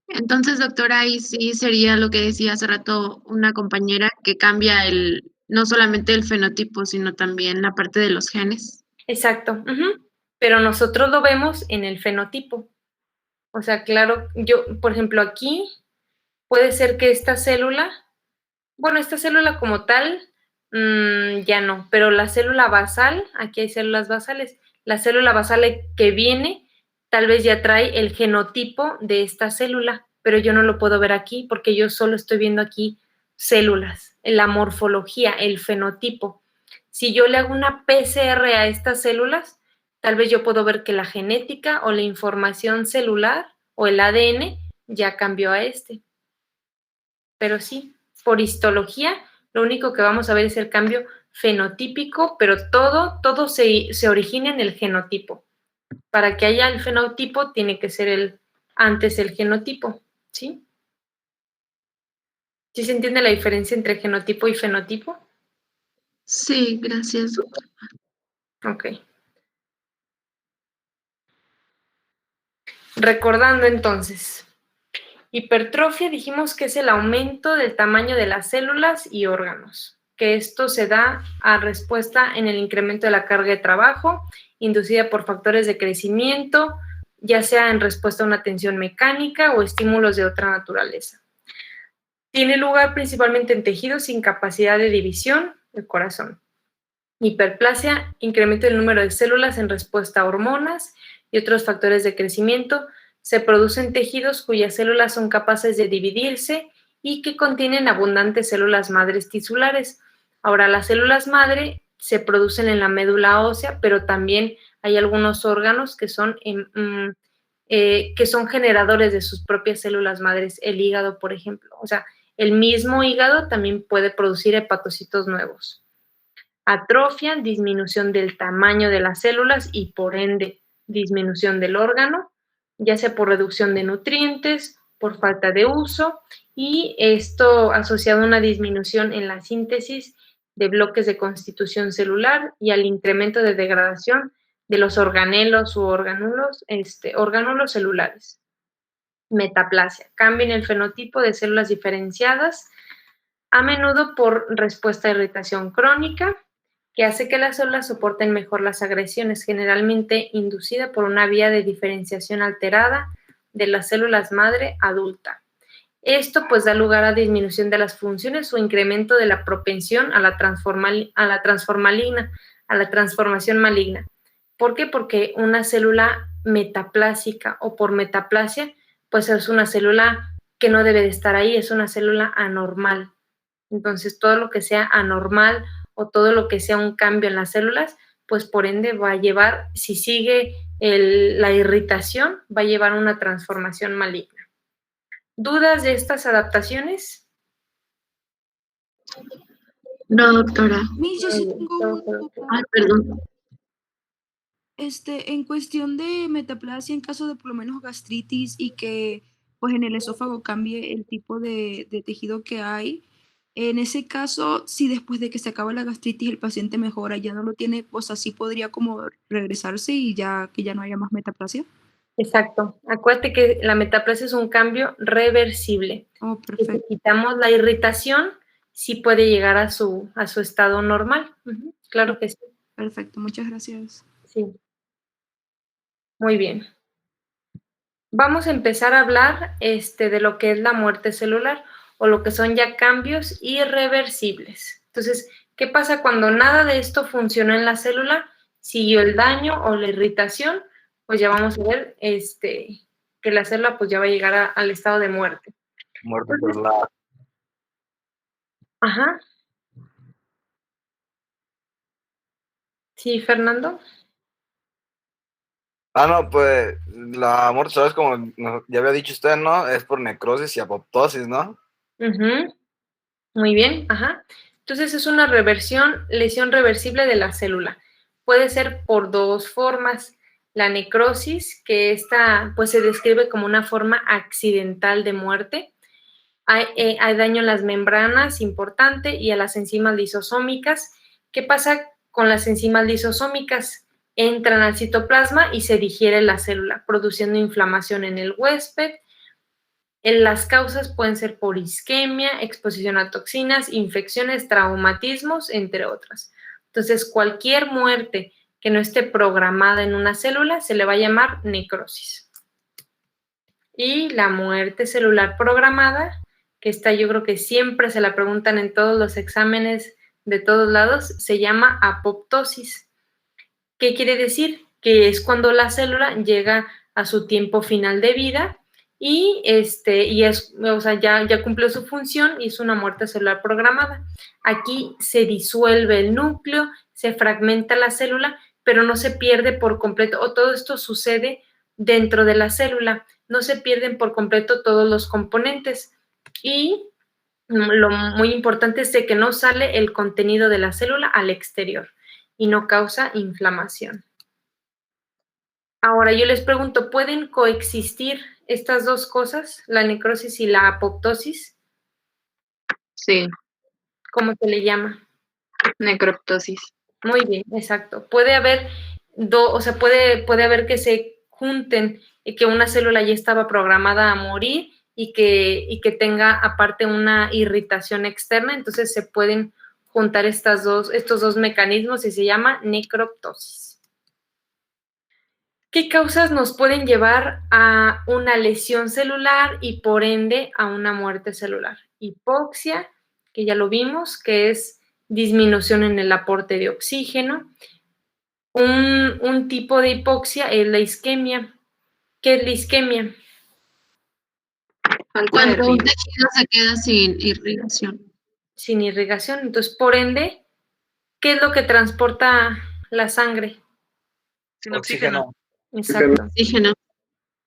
Entonces, doctora, ahí sí sería lo que decía hace rato una compañera, que cambia no solamente el fenotipo, sino también la parte de los genes. Exacto, pero nosotros lo vemos en el fenotipo. O sea, claro, yo, por ejemplo, aquí puede ser que esta célula como tal, ya no, pero la célula basal, aquí hay células basales, la célula basal que viene tal vez ya trae el genotipo de esta célula, pero yo no lo puedo ver aquí porque yo solo estoy viendo aquí células, la morfología, el fenotipo. Si yo le hago una PCR a estas células, tal vez yo puedo ver que la genética o la información celular o el ADN ya cambió a Pero sí, por histología, lo único que vamos a ver es el cambio fenotípico, pero todo se origina en el genotipo. Para que haya el fenotipo, tiene que ser antes el genotipo, ¿sí? ¿Sí se entiende la diferencia entre genotipo y fenotipo? Sí, gracias. Ok. Recordando entonces, hipertrofia dijimos que es el aumento del tamaño de las células y órganos, que esto se da a respuesta en el incremento de la carga de trabajo, inducida por factores de crecimiento, ya sea en respuesta a una tensión mecánica o estímulos de otra naturaleza. Tiene lugar principalmente en tejidos sin capacidad de división, el corazón. Hiperplasia, incremento del número de células en respuesta a hormonas y otros factores de crecimiento, se producen tejidos cuyas células son capaces de dividirse y que contienen abundantes células madres tisulares. Ahora, las células madre se producen en la médula ósea, pero también hay algunos órganos que son generadores de sus propias células madres, el hígado, por ejemplo. O sea, el mismo hígado también puede producir hepatocitos nuevos. Atrofia, disminución del tamaño de las células y por ende disminución del órgano, ya sea por reducción de nutrientes, por falta de uso, y esto asociado a una disminución en la síntesis de bloques de constitución celular y al incremento de degradación de los organelos u orgánulos celulares. Metaplasia, cambio en el fenotipo de células diferenciadas, a menudo por respuesta a irritación crónica, que hace que las células soporten mejor las agresiones, generalmente inducida por una vía de diferenciación alterada de las células madre adulta. Esto pues da lugar a disminución de las funciones o incremento de la propensión a la transformación maligna. ¿Por qué? Porque una célula metaplásica o por metaplasia, pues es una célula que no debe de estar ahí, es una célula anormal. Entonces, todo lo que sea anormal o todo lo que sea un cambio en las células, pues por ende va a llevar, si sigue la irritación, va a llevar a una transformación maligna. ¿Dudas de estas adaptaciones? No, doctora. Yo sí tengo Ay, perdón. En cuestión de metaplasia, en caso de por lo menos gastritis y que pues en el esófago cambie el tipo de tejido que hay, en ese caso, si después de que se acaba la gastritis el paciente mejora, ya no lo tiene, pues así podría como regresarse y ya que ya no haya más metaplasia. Exacto. Acuérdate que la metaplasia es un cambio reversible. Oh, Si perfecto. quitamos la irritación, sí puede llegar a su estado normal. Claro que sí. Perfecto, muchas gracias. Sí. Muy bien. Vamos a empezar a hablar de lo que es la muerte celular o lo que son ya cambios irreversibles. Entonces, ¿qué pasa cuando nada de esto funcionó en la célula? Siguió el daño o la irritación, pues ya vamos a ver que la célula pues ya va a llegar al estado de muerte. Muerte celular. Ajá. Sí, Fernando. No, pues la muerte celular es como ya había dicho usted, ¿no? Es por necrosis y apoptosis, ¿no? Muy bien, ajá. Entonces es una lesión reversible de la célula. Puede ser por dos formas. La necrosis, que esta pues se describe como una forma accidental de muerte. Hay daño en las membranas importante y a las enzimas lisosómicas. ¿Qué pasa con las enzimas lisosómicas? Entran al citoplasma y se digiere la célula, produciendo inflamación en el huésped. Las causas pueden ser por isquemia, exposición a toxinas, infecciones, traumatismos, entre otras. Entonces, cualquier muerte que no esté programada en una célula se le va a llamar necrosis. Y la muerte celular programada, que esta yo creo que siempre se la preguntan en todos los exámenes de todos lados, se llama apoptosis. ¿Qué quiere decir? Que es cuando la célula llega a su tiempo final de vida y ya cumplió su función y es una muerte celular programada. Aquí se disuelve el núcleo, se fragmenta la célula, pero no se pierde por completo, o todo esto sucede dentro de la célula, no se pierden por completo todos los componentes. Y lo muy importante es de que no sale el contenido de la célula al exterior y no causa inflamación. Ahora, yo les pregunto, ¿pueden coexistir estas dos cosas, la necrosis y la apoptosis? Sí. ¿Cómo se le llama? Necroptosis. Muy bien, exacto. Puede haber puede haber que se junten y que una célula ya estaba programada a morir y que tenga aparte una irritación externa, entonces se pueden juntar estos dos mecanismos y se llama necroptosis. ¿Qué causas nos pueden llevar a una lesión celular y por ende a una muerte celular? Hipoxia, que ya lo vimos, que es disminución en el aporte de oxígeno. Un tipo de hipoxia es la isquemia. ¿Qué es la isquemia? Cuando un tejido se queda sin irrigación. Sin irrigación. Entonces, por ende, ¿qué es lo que transporta la sangre? Sin oxígeno. Exacto. Oxígeno.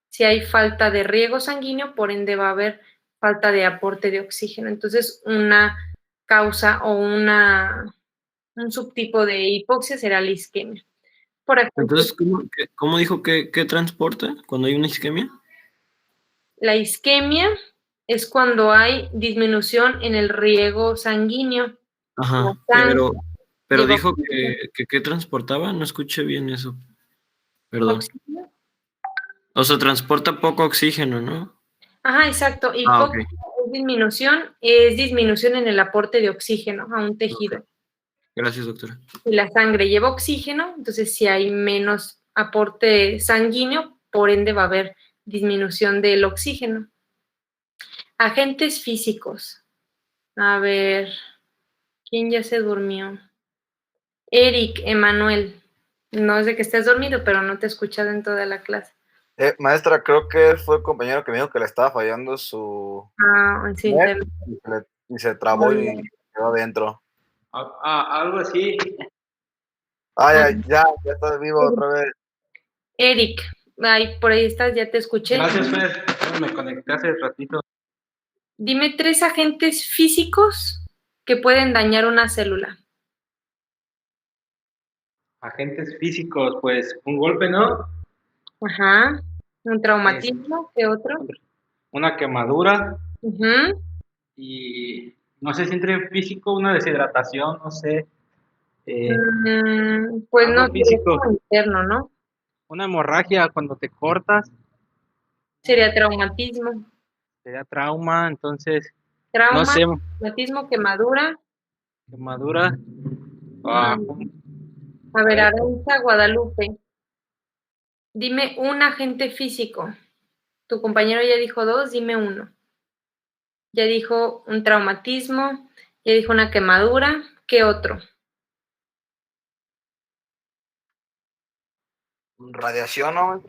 Si hay falta de riego sanguíneo, por ende va a haber falta de aporte de oxígeno. Entonces, una causa o un subtipo de hipoxia será la isquemia. Por ejemplo, entonces, ¿cómo dijo que transporta cuando hay una isquemia? La isquemia es cuando hay disminución en el riego sanguíneo. Ajá, pero dijo que transportaba, no escuché bien eso. Perdón. ¿Oxígeno? O sea, transporta poco oxígeno, ¿no? Ajá, exacto. Okay. Es disminución en el aporte de oxígeno a un tejido. Okay. Gracias, doctora. Si la sangre lleva oxígeno, entonces si hay menos aporte sanguíneo, por ende va a haber disminución del oxígeno. Agentes físicos. A ver, ¿quién ya se durmió? Eric, Emanuel. No es de que estés dormido, pero no te he escuchado en toda la clase. Maestra, creo que fue el compañero que me dijo que le estaba fallando su... sí, y se trabó y quedó adentro. Algo así. Ya estás vivo otra vez. Eric, por ahí estás, ya te escuché. Gracias, Fer. Me conecté hace ratito. Dime 3 agentes físicos que pueden dañar una célula. Agentes físicos, pues un golpe, ¿no? Ajá. Un traumatismo, ¿qué otro? Una quemadura Ujú. y no sé si entre en físico, una deshidratación, no sé. Pues Algo no, sería físico. como interno, ¿no? Una hemorragia cuando te cortas, Sería traumatismo. sería trauma, entonces, no Trauma, sé, traumatismo, quemadura. quemadura. A ver, Aranza, Guadalupe. Dime un agente físico. Tu compañero ya dijo 2, dime uno. Ya dijo un traumatismo, ya dijo una quemadura. ¿Qué otro? Radiación, ¿no?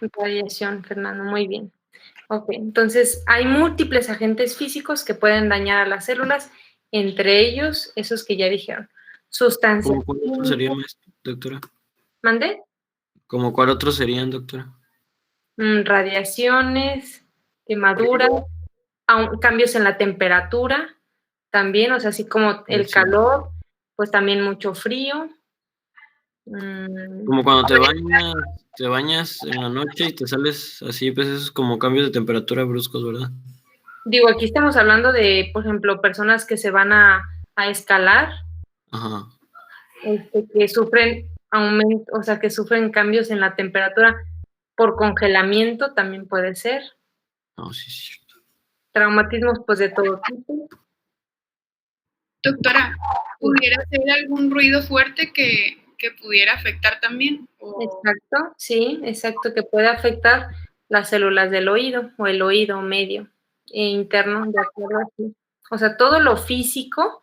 Radiación, Fernando, muy bien. Ok, entonces hay múltiples agentes físicos que pueden dañar a las células, entre ellos esos que ya dijeron. Sustancias. ¿Cómo cuál otro sería, doctora? ¿Mande? ¿Cómo cuál otro serían, doctora? Radiaciones, quemaduras, cambios en la temperatura, también, o sea, así como el calor, pues también mucho frío. Como cuando te bañas en la noche y te sales así, pues esos como cambios de temperatura bruscos, ¿verdad? Digo, aquí estamos hablando de, por ejemplo, personas que se van a escalar, Ajá. que sufren aumento, o sea, que sufren cambios en la temperatura por congelamiento, también puede ser. No, sí, sí. Traumatismos, pues de todo tipo. Doctora, ¿pudiera ser algún ruido fuerte que pudiera afectar también? Exacto, sí, exacto, que puede afectar las células del oído o el oído medio e interno, de acuerdo así. O sea, todo lo físico,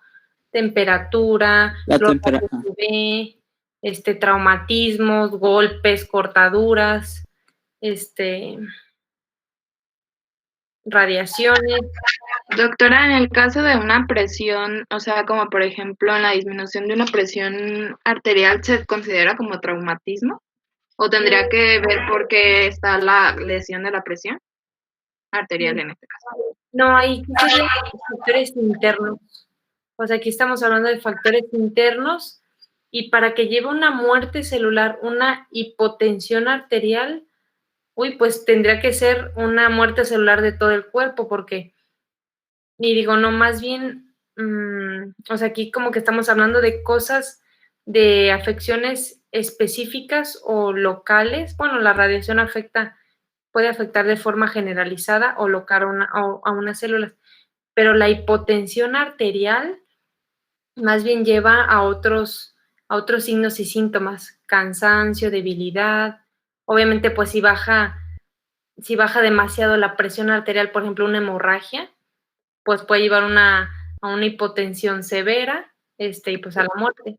temperatura, los rayos UV, traumatismos, golpes, cortaduras, radiaciones. Doctora, en el caso de una presión, o sea, como por ejemplo en la disminución de una presión arterial, ¿se considera como traumatismo? ¿O tendría que ver por qué está la lesión de la presión arterial en este caso? No, hay factores internos. O sea, aquí estamos hablando de factores internos y para que lleve una muerte celular, una hipotensión arterial, pues tendría que ser una muerte celular de todo el cuerpo, porque, y digo, no, más bien, o sea, aquí como que estamos hablando de cosas, de afecciones específicas o locales. Bueno, la radiación puede afectar de forma generalizada o local a unas células, pero la hipotensión arterial más bien lleva a otros signos y síntomas, cansancio, debilidad. Obviamente, pues si baja demasiado la presión arterial, por ejemplo, una hemorragia, pues puede llevar a una hipotensión severa, y pues a la muerte.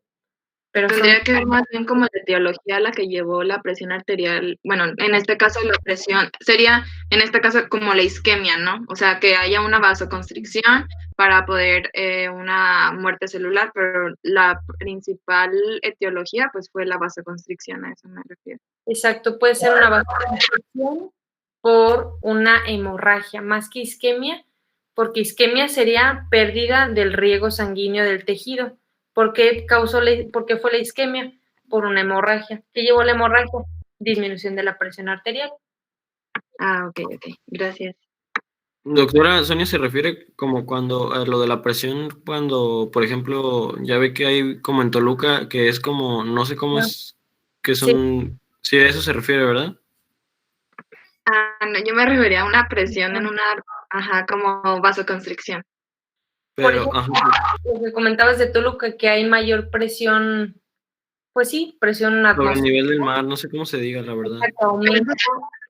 Pero tendría que ver más bien como la etiología a la que llevó la presión arterial. Bueno, en este caso la presión sería, en este caso como la isquemia, ¿no? O sea, que haya una vasoconstricción para poder una muerte celular, pero la principal etiología pues fue la vasoconstricción, a eso me refiero. Exacto, puede ser una vasoconstricción por una hemorragia, más que isquemia, porque isquemia sería pérdida del riego sanguíneo del tejido. ¿Por qué fue la isquemia? Por una hemorragia. ¿Qué llevó la hemorragia? Disminución de la presión arterial. Ah, ok, gracias. Doctora, Sonia se refiere como cuando a lo de la presión, cuando, por ejemplo, ya ve que hay como en Toluca, que es como, no sé cómo es, que son, sí, a eso se refiere, ¿verdad? Ah, no, yo me refería a una presión en una, como vasoconstricción. Por ejemplo, lo que comentabas de Toluca, que hay mayor presión, pues sí, presión atmosférica. Sobre el nivel del mar, no sé cómo se diga, la verdad. Aumenta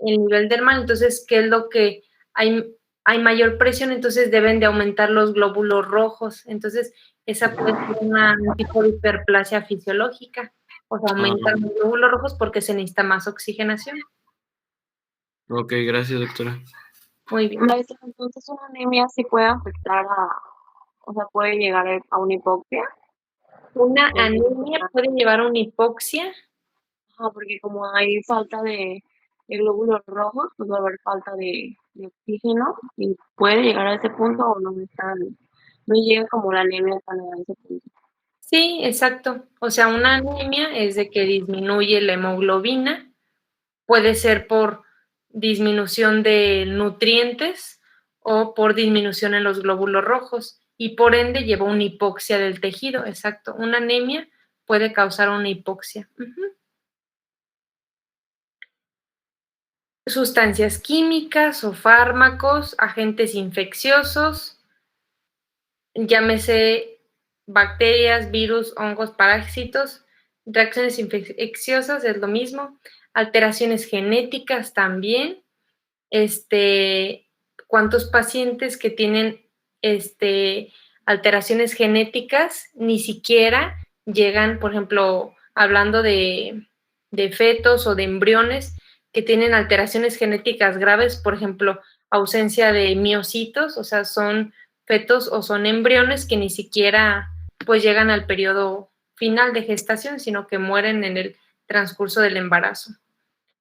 el nivel del mar, entonces, ¿qué es lo que hay mayor presión? Entonces deben de aumentar los glóbulos rojos, entonces esa puede ser un tipo de hiperplasia fisiológica, o sea, aumentan los glóbulos rojos porque se necesita más oxigenación. Ok, gracias, doctora. Muy bien. Maestra, entonces una anemia sí puede afectar o sea, puede llegar a una hipoxia. ¿Una anemia puede llevar a una hipoxia? Porque como hay falta de glóbulos rojos, pues va a haber falta de oxígeno y puede llegar a ese punto o no llega como la anemia tan a ese punto. Sí, exacto. O sea, una anemia es de que disminuye la hemoglobina, puede ser por disminución de nutrientes o por disminución en los glóbulos rojos y por ende lleva una hipoxia del tejido, exacto. Una anemia puede causar una hipoxia. Sustancias químicas o fármacos, agentes infecciosos, llámese bacterias, virus, hongos, parásitos, reacciones infecciosas es lo mismo, alteraciones genéticas también, cuántos pacientes que tienen alteraciones genéticas ni siquiera llegan, por ejemplo, hablando de fetos o de embriones que tienen alteraciones genéticas graves, por ejemplo, ausencia de miocitos, o sea, son fetos o son embriones que ni siquiera pues llegan al periodo final de gestación, sino que mueren en el transcurso del embarazo.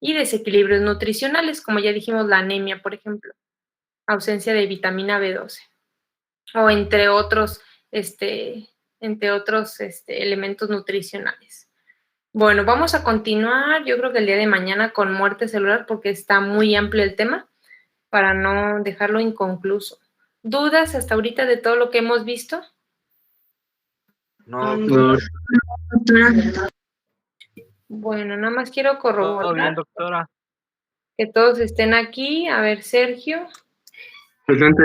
Y desequilibrios nutricionales, como ya dijimos, la anemia, por ejemplo, ausencia de vitamina B12, o entre otros elementos nutricionales. Bueno, vamos a continuar, yo creo que el día de mañana con muerte celular, porque está muy amplio el tema, para no dejarlo inconcluso. ¿Dudas hasta ahorita de todo lo que hemos visto? No, Bueno, nada más quiero Todo bien, corroborar doctora. que todos estén aquí. A ver, Sergio, Presente.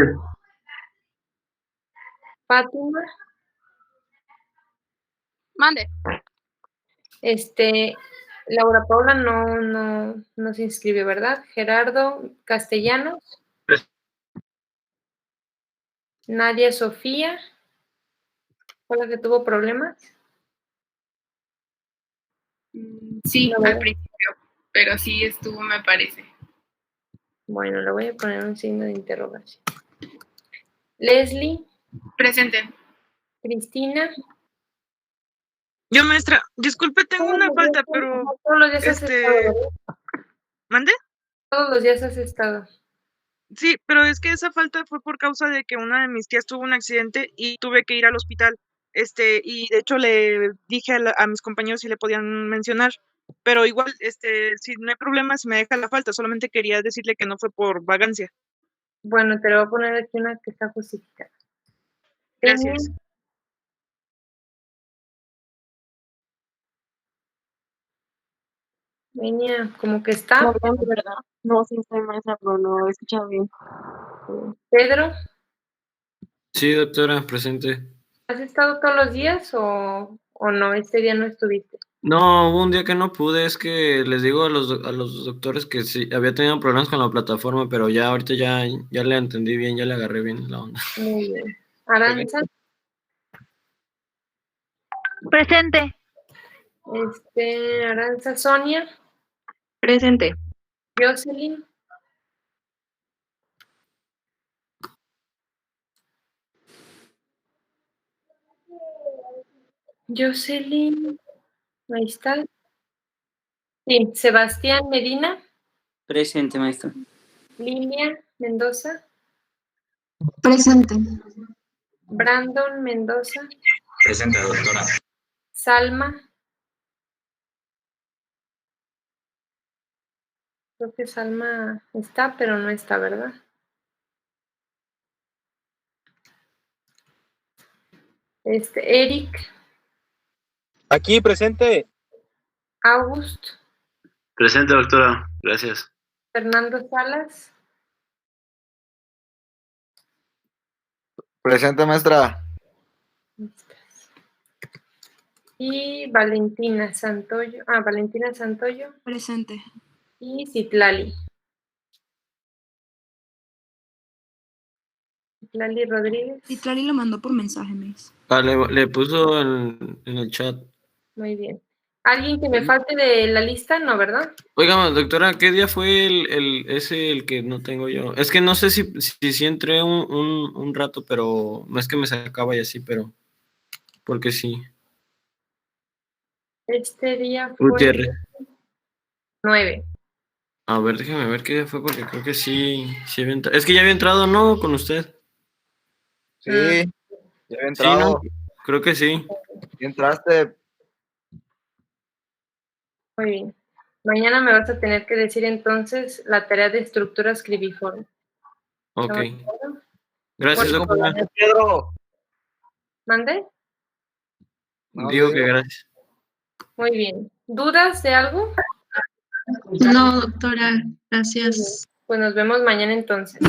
Fátima, Mande. Laura Paula no se inscribe, ¿verdad? Gerardo Castellanos, Nadia Sofía, ¿fue la que tuvo problemas? Sí, No, al ¿verdad? principio, pero sí estuvo, me parece. Bueno, le voy a poner un signo de interrogación. Leslie, Presente. Cristina. Yo, maestra, disculpe, tengo una falta, pero Todos los días has estado, ¿verdad? ¿Mande? Todos los días has estado. Sí, pero es que esa falta fue por causa de que una de mis tías tuvo un accidente y tuve que ir al hospital. Y de hecho le dije a mis compañeros si le podían mencionar, pero igual, si no hay problema, si me deja la falta, solamente quería decirle que no fue por vagancia. Bueno, te lo voy a poner aquí una que está justificada. Gracias. Venía, como que está. No, de verdad. No, sí estoy maestra, pero no he escuchado bien. Pedro, Sí, doctora, presente. ¿has estado todos los días o no? Este día no estuviste. No, hubo un día que no pude, es que les digo a los doctores que sí, había tenido problemas con la plataforma, pero ya ahorita ya le entendí bien, ya le agarré bien la onda. Muy bien. Aranza, Presente. Aranza, Sonia, Presente. Jocelyn, ahí está. Sí, Sebastián Medina, Presente, maestro. Lilia Mendoza, Presente. Brandon Mendoza, Presente, doctora. Salma. Creo que Salma está, pero no está, ¿verdad? Eric, Aquí, presente. August, Presente, doctora. Gracias. Fernando Salas, Presente, maestra. y Valentina Santoyo. Valentina Santoyo. Presente. Y Citlali. Citlali Rodríguez. Citlali lo mandó por mensaje, Miss. Le puso en el chat. Muy bien. ¿Alguien que me falte de la lista? No, ¿verdad? Oiga, doctora, ¿qué día fue el que no tengo yo? Es que no sé si entré un rato, pero no es que me sacaba y así, pero porque sí. Este día fue Gutiérrez. 9. A ver, déjame ver qué día fue, porque creo que sí había entrado. Es que ya había entrado, ¿no? Con usted. Sí, ya había Sí, entrado. ¿no? Creo que sí. ¿Sí entraste? Muy bien. Mañana me vas a tener que decir entonces la tarea de estructura escribiforme. Ok. ¿Estamos de acuerdo? Gracias, Bueno, doctora. Pedro. ¿Mande? Digo que gracias. Muy bien. ¿Dudas de algo? No, doctora, gracias. Pues nos vemos mañana entonces.